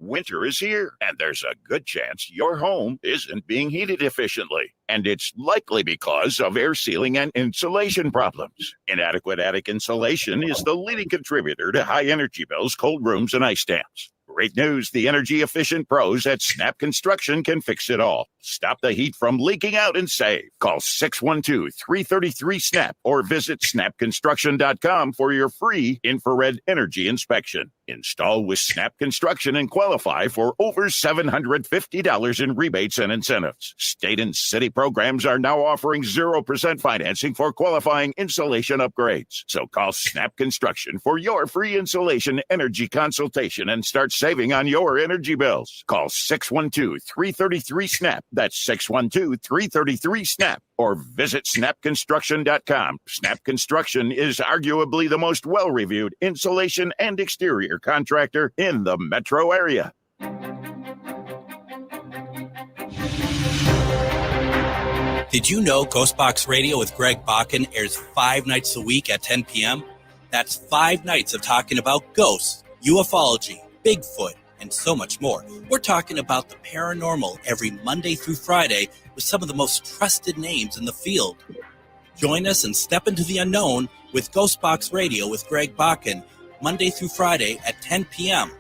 Speaker 3: Winter is here, and there's a good chance your home isn't being heated efficiently. And it's likely because of air sealing and insulation problems. Inadequate attic insulation is the leading contributor to high energy bills, cold rooms, and ice dams. Great news, the energy-efficient pros at Snap Construction can fix it all. Stop the heat from leaking out and save. Call 612-333-SNAP or visit snapconstruction.com for your free infrared energy inspection. Install with Snap Construction and qualify for over $750 in rebates and incentives. State and city programs are now offering 0% financing for qualifying insulation upgrades. So call Snap Construction for your free insulation energy consultation and start saving on your energy bills. Call 612-333-SNAP. That's 612-333-SNAP. Or visit snapconstruction.com. Snap Construction is arguably the most well-reviewed insulation and exterior contractor in the metro area.
Speaker 4: Did you know Ghostbox Radio with Greg Bakken airs 5 nights a week at 10 p.m.? That's 5 nights of talking about ghosts, ufology, Bigfoot, and so much more. We're talking about the paranormal every Monday through Friday with some of the most trusted names in the field. Join us and step into the unknown with Ghostbox Radio with Greg Bakken, Monday through Friday at 10 p.m.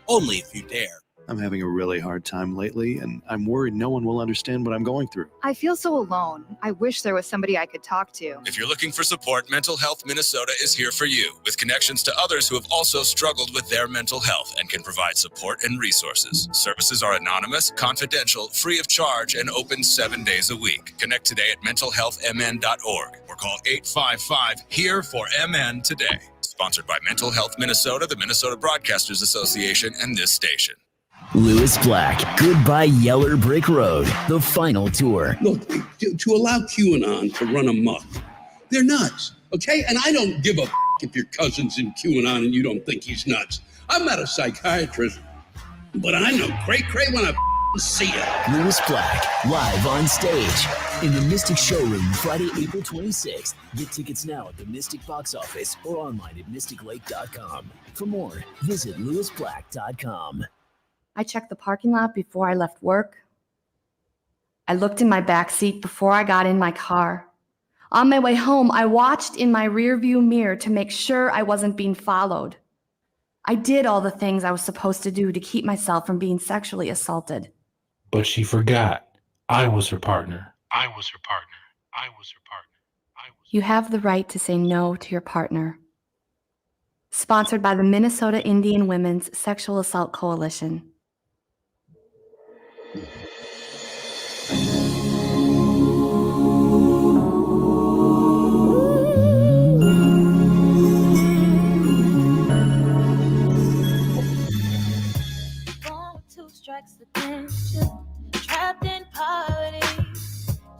Speaker 4: Only if you dare.
Speaker 5: I'm having a really hard time lately, and I'm worried no one will understand what I'm going through.
Speaker 6: I feel so alone. I wish there was somebody I could talk to.
Speaker 10: If you're looking for support, Mental Health Minnesota is here for you, with connections to others who have also struggled with their mental health and can provide support and resources. Services are anonymous, confidential, free of charge, and open 7 days a week. Connect today at mentalhealthmn.org or call 855-HERE-FOR-MN today. Sponsored by Mental Health Minnesota, the Minnesota Broadcasters Association, and this station.
Speaker 12: Lewis Black, Goodbye Yeller Brick Road, the final tour.
Speaker 13: Look, to allow QAnon to run amok, they're nuts, okay? And I don't give a if your cousin's in QAnon and you don't think he's nuts. I'm not a psychiatrist, but I know cray when I see it.
Speaker 12: Lewis Black, live on stage in the Mystic Showroom, Friday, April 26th. Get tickets now at the Mystic box office or online at mysticlake.com. For more, visit lewisblack.com.
Speaker 26: I checked the parking lot before I left work. I looked in my back seat before I got in my car. On my way home, I watched in my rearview mirror to make sure I wasn't being followed. I did all the things I was supposed to do to keep myself from being sexually assaulted.
Speaker 27: But she forgot. I was her partner.
Speaker 26: You have the right to say no to your partner. Sponsored by the Minnesota Indian Women's Sexual Assault Coalition.
Speaker 15: Strikes attention, trapped in poverty,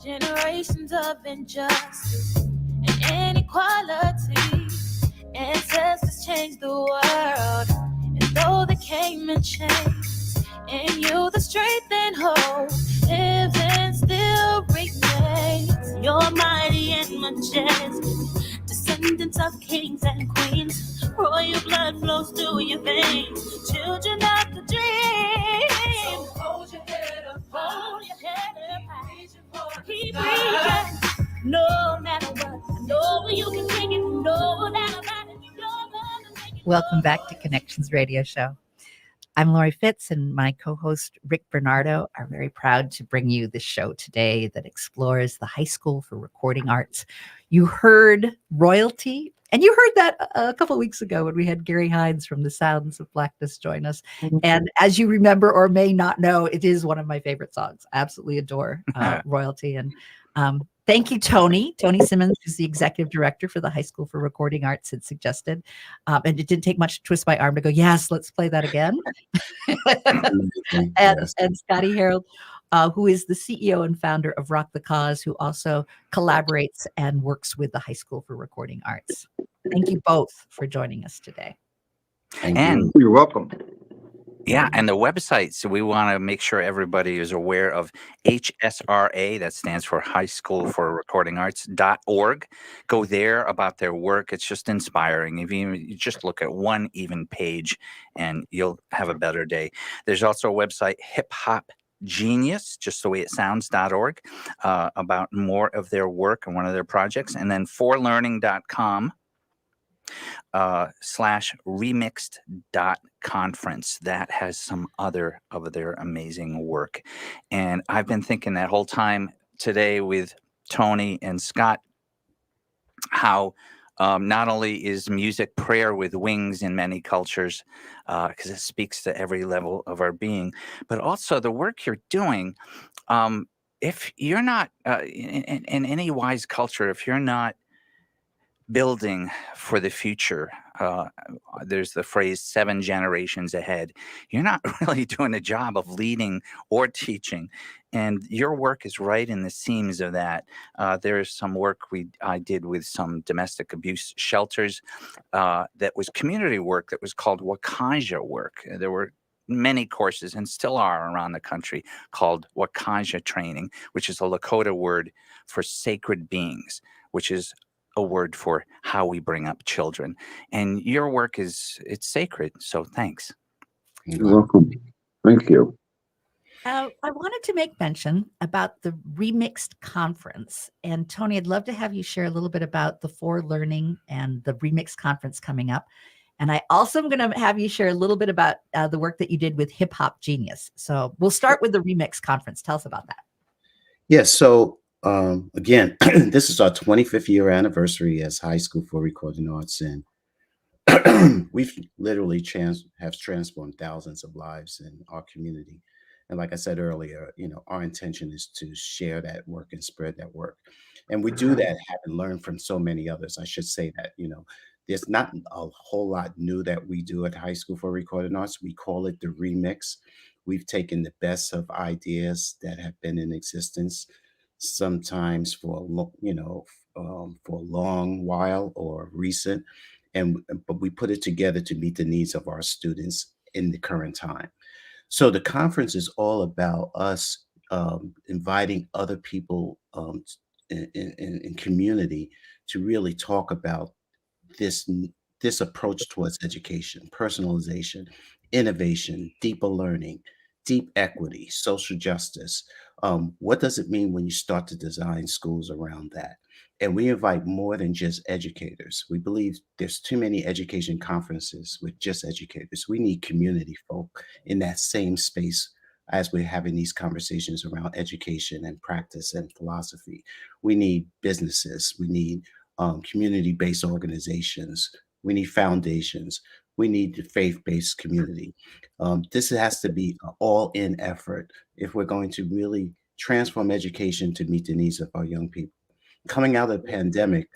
Speaker 15: generations of injustice and inequality. Ancestors changed the world, and though they came in chains, in you the strength and hope lives and still remains. You're mighty and majestic, descendants of kings and queens. Royal blood flows through your veins, children of the dream. So hold your head up, hold your head up high. Keep reaching, no matter what. I know you can take it, no doubt about it.
Speaker 17: Welcome back to Connections Radio Show. I'm Lori Fitz, and my co-host Rick Bernardo are very proud to bring you this show today that explores the High School for Recording Arts. You heard royalty, and you heard that a couple of weeks ago when we had Gary Hines from The Sounds of Blackness join us. And as you remember or may not know, it is one of my favorite songs. I absolutely adore royalty. And thank you, Tony Simmons, who's the executive director for the High School for Recording Arts, had suggested. And it didn't take much to twist my arm to go, yes, let's play that again. and Scotty Harold, who is the CEO and founder of Rock the Cause, who also collaborates and works with the High School for Recording Arts. Thank you both for joining us today.
Speaker 18: And
Speaker 20: you're welcome.
Speaker 18: Yeah, and the website. So we want to make sure everybody is aware of HSRA, that stands for High School for Recording Arts.org. Go there about their work. It's just inspiring. If you just look at one even page and you'll have a better day. There's also a website, Hip Hop Genius, just the way it sounds.org, about more of their work and one of their projects. And then forlearning.com. slash remixed.conference. That has some other of their amazing work. And I've been thinking that whole time today with Tony and Scott, how not only is music prayer with wings in many cultures, because it speaks to every level of our being, but also the work you're doing. If you're not, in any wise culture, if you're not building for the future, there's the phrase 7 generations ahead, you're not really doing a job of leading or teaching. And your work is right in the seams of that. There's some work I did with some domestic abuse shelters that was community work that was called Wakaja work. There were many courses, and still are around the country, called Wakaja training, which is a Lakota word for sacred beings, which is a word for how we bring up children. And your work it's sacred. So thanks.
Speaker 20: You're welcome. Thank you.
Speaker 17: I wanted to make mention about the Remixed Conference. And Tony, I'd love to have you share a little bit about the For Learning and the Remixed Conference coming up. And I also am going to have you share a little bit about the work that you did with Hip Hop Genius. So we'll start with the Remixed Conference. Tell us about that.
Speaker 19: Yes. So again, this is our 25th year anniversary as High School for Recording Arts, and we've literally have transformed thousands of lives in our community. And like I said earlier, our intention is to share that work and spread that work. And we do that having learned from so many others. I should say that, there's not a whole lot new that we do at High School for Recording Arts. We call it the remix. We've taken the best of ideas that have been in existence, sometimes for a long while or recent, but we put it together to meet the needs of our students in the current time. So the conference is all about us inviting other people in community to really talk about this approach towards education, personalization, innovation, deeper learning, deep equity, social justice. What does it mean when you start to design schools around that? And we invite more than just educators. We believe there's too many education conferences with just educators. We need community folk in that same space as we're having these conversations around education and practice and philosophy. We need businesses. We need community-based organizations. We need foundations. We need the faith-based community. This has to be an all-in effort if we're going to really transform education to meet the needs of our young people. Coming out of the pandemic,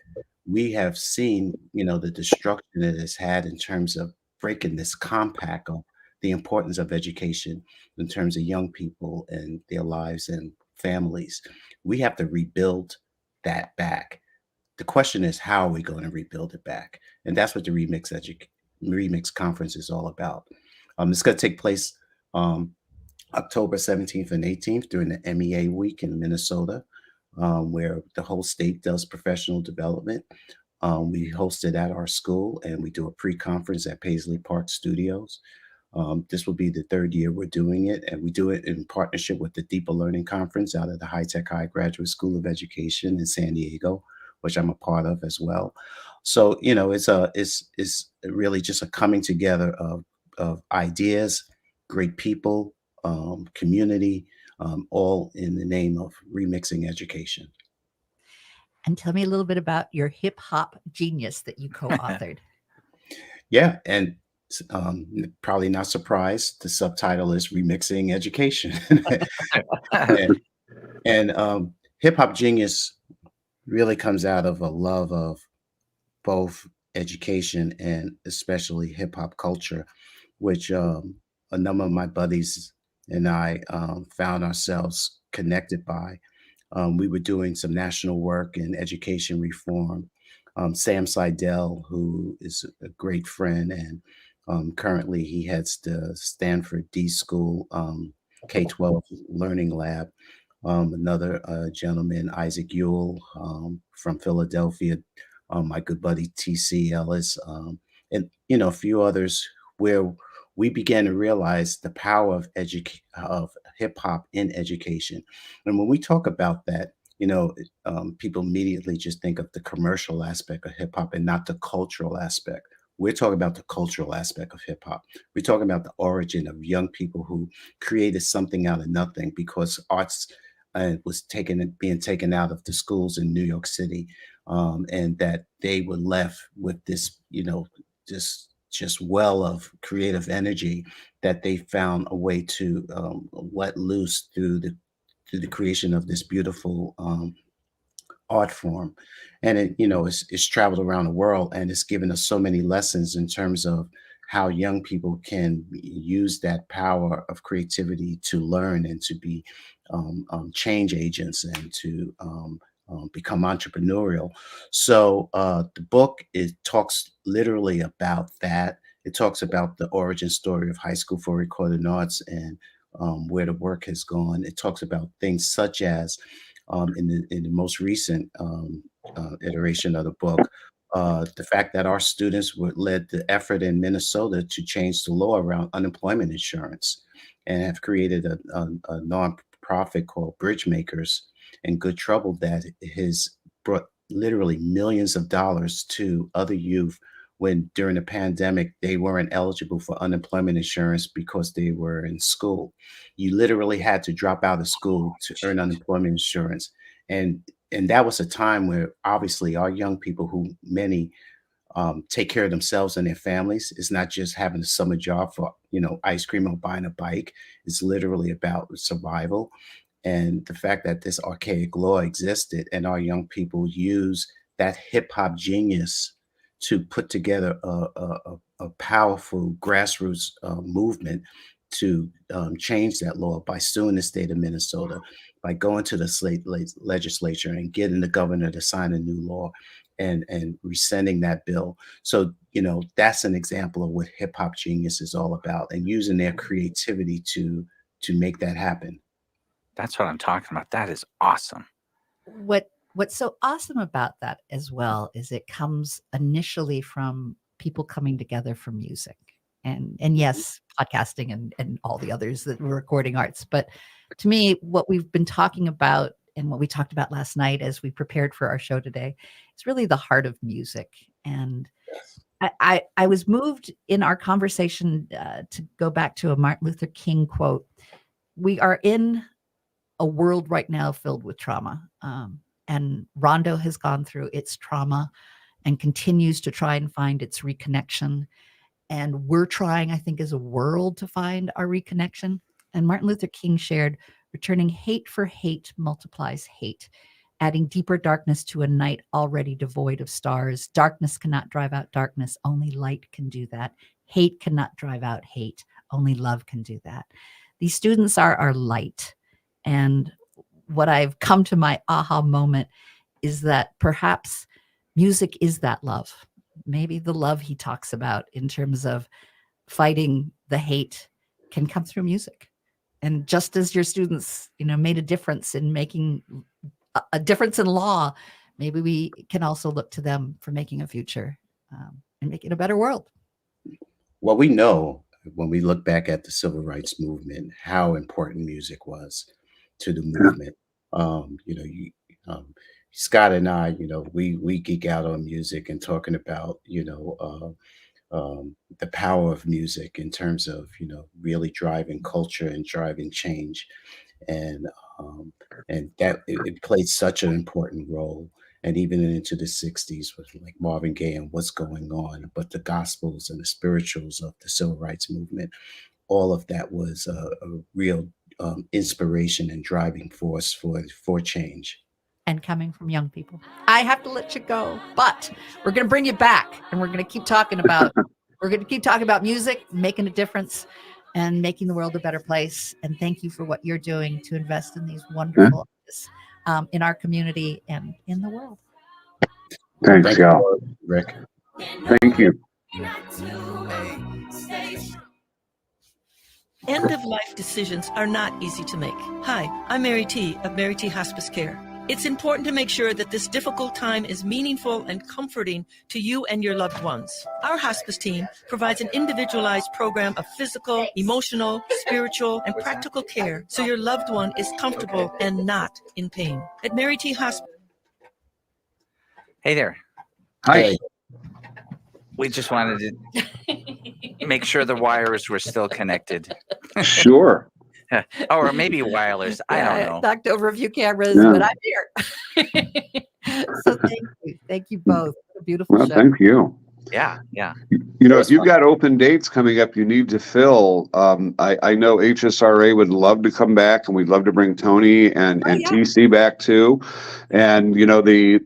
Speaker 19: we have seen, the destruction it has had in terms of breaking this compact of the importance of education in terms of young people and their lives and families. We have to rebuild that back. The question is, how are we going to rebuild it back? And that's what the Remix Conference is all about. It's going to take place October 17th and 18th during the MEA week in Minnesota, where the whole state does professional development. We host it at our school, and we do a pre-conference at Paisley Park Studios. This will be the 3rd year we're doing it, and we do it in partnership with the Deeper Learning Conference out of the High Tech High Graduate School of Education in San Diego, which I'm a part of as well. So, it's really just a coming together of ideas, great people, community, all in the name of remixing education.
Speaker 17: And tell me a little bit about your Hip Hop Genius that you co-authored.
Speaker 19: Yeah, and probably not surprised, the subtitle is Remixing Education. and Hip Hop Genius really comes out of a love of both education and especially hip hop culture, which a number of my buddies and I found ourselves connected by. We were doing some national work in education reform. Sam Seidel, who is a great friend, and currently he heads the Stanford D School K-12 Learning Lab. Another gentleman, Isaac Ewell from Philadelphia, my good buddy T.C. Ellis, and a few others, where we began to realize the power of hip hop in education. And when we talk about that, people immediately just think of the commercial aspect of hip hop and not the cultural aspect. We're talking about the cultural aspect of hip hop. We're talking about the origin of young people who created something out of nothing because arts was being taken out of the schools in New York City, and that they were left with this, just well of creative energy that they found a way to let loose through the creation of this beautiful art form. And it's traveled around the world, and it's given us so many lessons in terms of how young people can use that power of creativity to learn and to be change agents and to become entrepreneurial. So the book, it talks literally about that. It talks about the origin story of High School for Recording Arts and where the work has gone. It talks about things such as in the most recent iteration of the book, the fact that our students led the effort in Minnesota to change the law around unemployment insurance and have created a nonprofit called Bridge Makers and Good Trouble that has brought literally millions of dollars to other youth when during the pandemic they weren't eligible for unemployment insurance because they were in school. You literally had to drop out of school to earn unemployment insurance. And that was a time where obviously our young people, who many take care of themselves and their families, it's not just having a summer job for ice cream or buying a bike. It's literally about survival. And the fact that this archaic law existed and our young people use that hip hop genius to put together a powerful grassroots movement to change that law by suing the state of Minnesota, by going to the legislature and getting the governor to sign a new law and rescinding that bill. So, that's an example of what hip hop genius is all about, and using their creativity to make that happen.
Speaker 18: That's what I'm talking about. That is awesome.
Speaker 17: What's so awesome about that as well is it comes initially from people coming together for music and yes, podcasting and all the others that were recording arts. But to me, what we've been talking about and what we talked about last night as we prepared for our show today is really the heart of music. And I was moved in our conversation to go back to a Martin Luther King quote. We are in a world right now filled with trauma. And Rondo has gone through its trauma and continues to try and find its reconnection. And we're trying, I think, as a world to find our reconnection. And Martin Luther King shared, returning hate for hate multiplies hate, adding deeper darkness to a night already devoid of stars. Darkness cannot drive out darkness. Only light can do that. Hate cannot drive out hate. Only love can do that. These students are our light. And what I've come to my aha moment is that perhaps music is that love. Maybe the love he talks about in terms of fighting the hate can come through music. And just as your students, made a difference in making a difference in law, maybe we can also look to them for making a future and making a better world.
Speaker 19: Well, we know when we look back at the civil rights movement, how important music was to the movement. Scott and I, we geek out on music and talking about, the power of music in terms of, really driving culture and driving change. And that it played such an important role. And even into the 60s with like Marvin Gaye and What's Going On, but the gospels and the spirituals of the civil rights movement, all of that was a real inspiration and driving force for change.
Speaker 17: And coming from young people. I have to let you go, but we're going to bring you back and we're going to keep talking about music, making a difference and making the world a better place. And thank you for what you're doing to invest in these wonderful artists in our community and in the world.
Speaker 20: Thanks, y'all.
Speaker 19: Rick.
Speaker 20: Thank you.
Speaker 7: End-of-life decisions are not easy to make. Hi, I'm Mary T. of Mary T. Hospice Care. It's important to make sure that this difficult time is meaningful and comforting to you and your loved ones. Our hospice team provides an individualized program of physical, emotional, spiritual, and practical care so your loved one is comfortable and not in pain. At Mary T. Hospice.
Speaker 18: Hey there.
Speaker 19: Hi.
Speaker 18: We just wanted to make sure the wires were still connected.
Speaker 20: Sure.
Speaker 18: Or maybe wireless. I don't know.
Speaker 17: Knocked over a few cameras,
Speaker 20: Yeah.
Speaker 17: but I'm here. So thank you both. What a beautiful
Speaker 20: Well,
Speaker 17: show.
Speaker 20: thank you.
Speaker 18: Yeah.
Speaker 20: You know, if you've got open dates coming up you need to fill, I know HSRA would love to come back, and we'd love to bring Tony and TC back too. And you know, the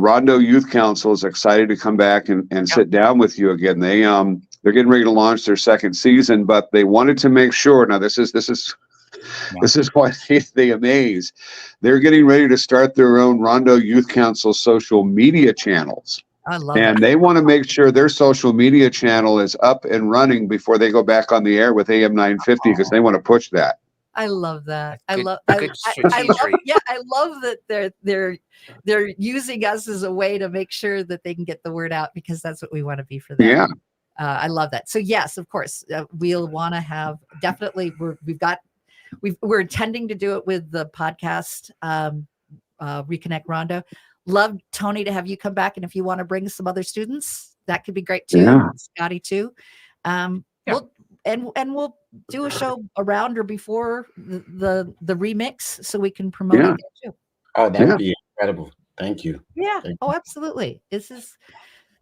Speaker 20: Rondo Youth Council is excited to come back and sit down with you again. They're getting ready to launch their second season, but they wanted to make sure. Now, this is why they amaze. They're getting ready to start their own Rondo Youth Council social media channels.
Speaker 17: I love
Speaker 20: And
Speaker 17: it.
Speaker 20: they want to make sure their social media channel is up and running before they go back on the air with AM 950 because they want to push that.
Speaker 17: I love that. I
Speaker 18: Good-
Speaker 17: love.
Speaker 18: good
Speaker 17: I love.
Speaker 18: strategy.
Speaker 17: Yeah, I love that they're using us as a way to make sure that they can get the word out because that's what we want to be for them.
Speaker 20: Yeah.
Speaker 17: I love that. So yes, of course, we'll want to have definitely. We're intending to do it with the podcast Reconnect Rondo. Love Tony to have you come back, and if you want to bring some other students, that could be great too.
Speaker 20: Yeah.
Speaker 17: Scotty too. We'll do a show around or before the remix so we can promote
Speaker 20: Yeah.
Speaker 17: it too.
Speaker 19: Oh, that would be incredible. Thank you.
Speaker 17: Yeah.
Speaker 19: Thank
Speaker 17: Oh, absolutely.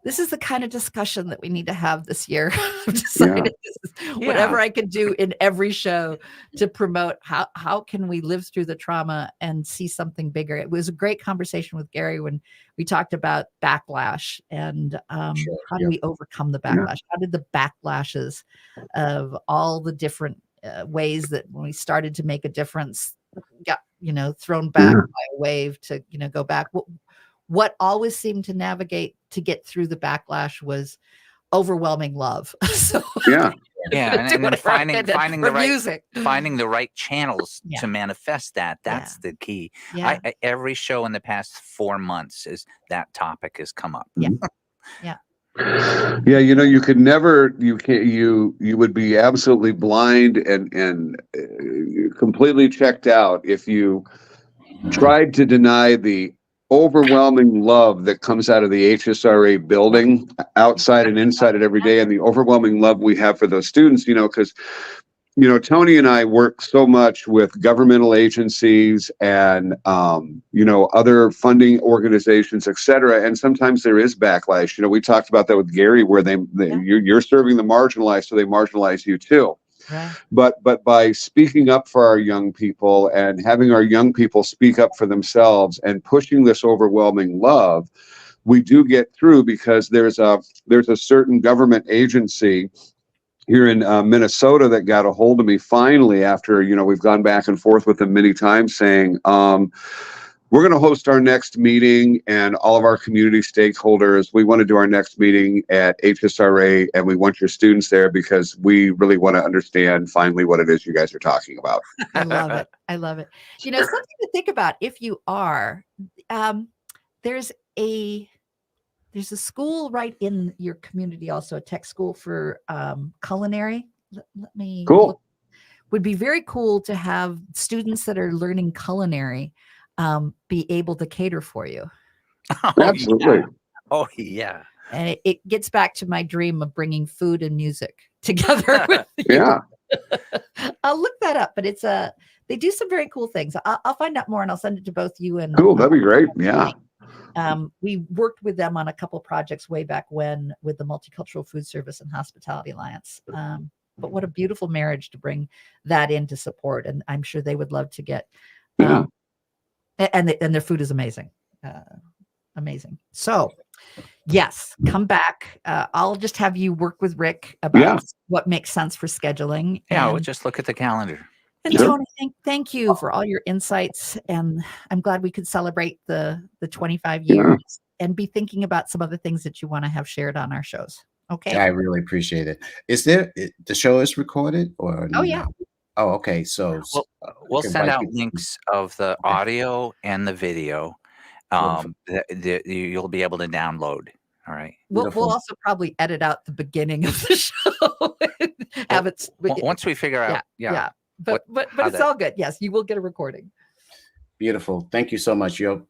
Speaker 17: This is the kind of discussion that we need to have this year. I've decided this is whatever I can do in every show to promote how can we live through the trauma and see something bigger. It was a great conversation with Gary when we talked about backlash and how do we overcome the backlash? How did the backlashes of all the different ways that when we started to make a difference got thrown back by a wave to go back? What always seemed to navigate to get through the backlash was overwhelming love. So
Speaker 20: yeah,
Speaker 18: and then finding the right channels
Speaker 17: Yeah.
Speaker 18: to manifest that. That's the key.
Speaker 17: Yeah.
Speaker 18: Every show in the past 4 months is that topic has come up.
Speaker 17: Yeah. Yeah.
Speaker 20: Yeah, you could never, you would be absolutely blind and completely checked out if you tried to deny the overwhelming love that comes out of the HSRA building outside and inside it every day, and the overwhelming love we have for those students, because Tony and I work so much with governmental agencies and other funding organizations, et cetera, and sometimes there is backlash. We talked about that with Gary, where you're serving the marginalized, so they marginalize you too.
Speaker 17: Right.
Speaker 20: But by speaking up for our young people and having our young people speak up for themselves and pushing this overwhelming love, we do get through, because there's a certain government agency here in Minnesota that got a hold of me finally after we've gone back and forth with them many times, saying we're going to host our next meeting, and all of our community stakeholders, we want to do our next meeting at HSRA, and we want your students there because we really want to understand finally what it is you guys are talking about.
Speaker 17: I love it. I love it. Something to think about if you are, there's a school right in your community, also a tech school for culinary. Let me
Speaker 20: cool.
Speaker 17: Would be very cool to have students that are learning culinary be able to cater for you.
Speaker 20: Absolutely.
Speaker 18: Oh yeah.
Speaker 17: And it gets back to my dream of bringing food and music together with you.
Speaker 20: Yeah.
Speaker 17: I'll look that up, but they do some very cool things. I'll find out more and I'll send it to both you and
Speaker 20: cool. That'd be great. Yeah.
Speaker 17: We worked with them on a couple projects way back when with the Multicultural Food Service and Hospitality Alliance. But what a beautiful marriage to bring that in to support. And I'm sure they would love to get, and their food is amazing. Amazing. So yes, come back. I'll just have you work with Rick about what makes sense for scheduling.
Speaker 18: Yeah, we'll just look at the calendar.
Speaker 17: And Tony, thank you for all your insights. And I'm glad we could celebrate the 25 years and be thinking about some other things that you want to have shared on our shows. Okay.
Speaker 19: I really appreciate it. The show is recorded or?
Speaker 17: Oh, yeah.
Speaker 19: Oh, okay. So
Speaker 18: We'll
Speaker 19: can
Speaker 18: send
Speaker 19: write
Speaker 18: out
Speaker 19: you-
Speaker 18: links of the audio and the video. That you'll be able to download. All right.
Speaker 17: We'll also probably edit out the beginning of the show. Have it
Speaker 18: Once we figure out,
Speaker 17: yeah. But
Speaker 18: how
Speaker 17: it's
Speaker 18: that-
Speaker 17: all good. Yes, you will get a recording.
Speaker 19: Beautiful. Thank you so much. You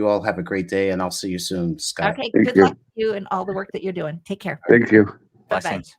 Speaker 19: all have a great day, and I'll see you soon, Scott.
Speaker 17: Okay.
Speaker 20: Thank
Speaker 17: Good
Speaker 20: you.
Speaker 17: luck to you and all the work that you're doing. Take care.
Speaker 20: Thank you.
Speaker 17: Bye bye.
Speaker 18: Blessings.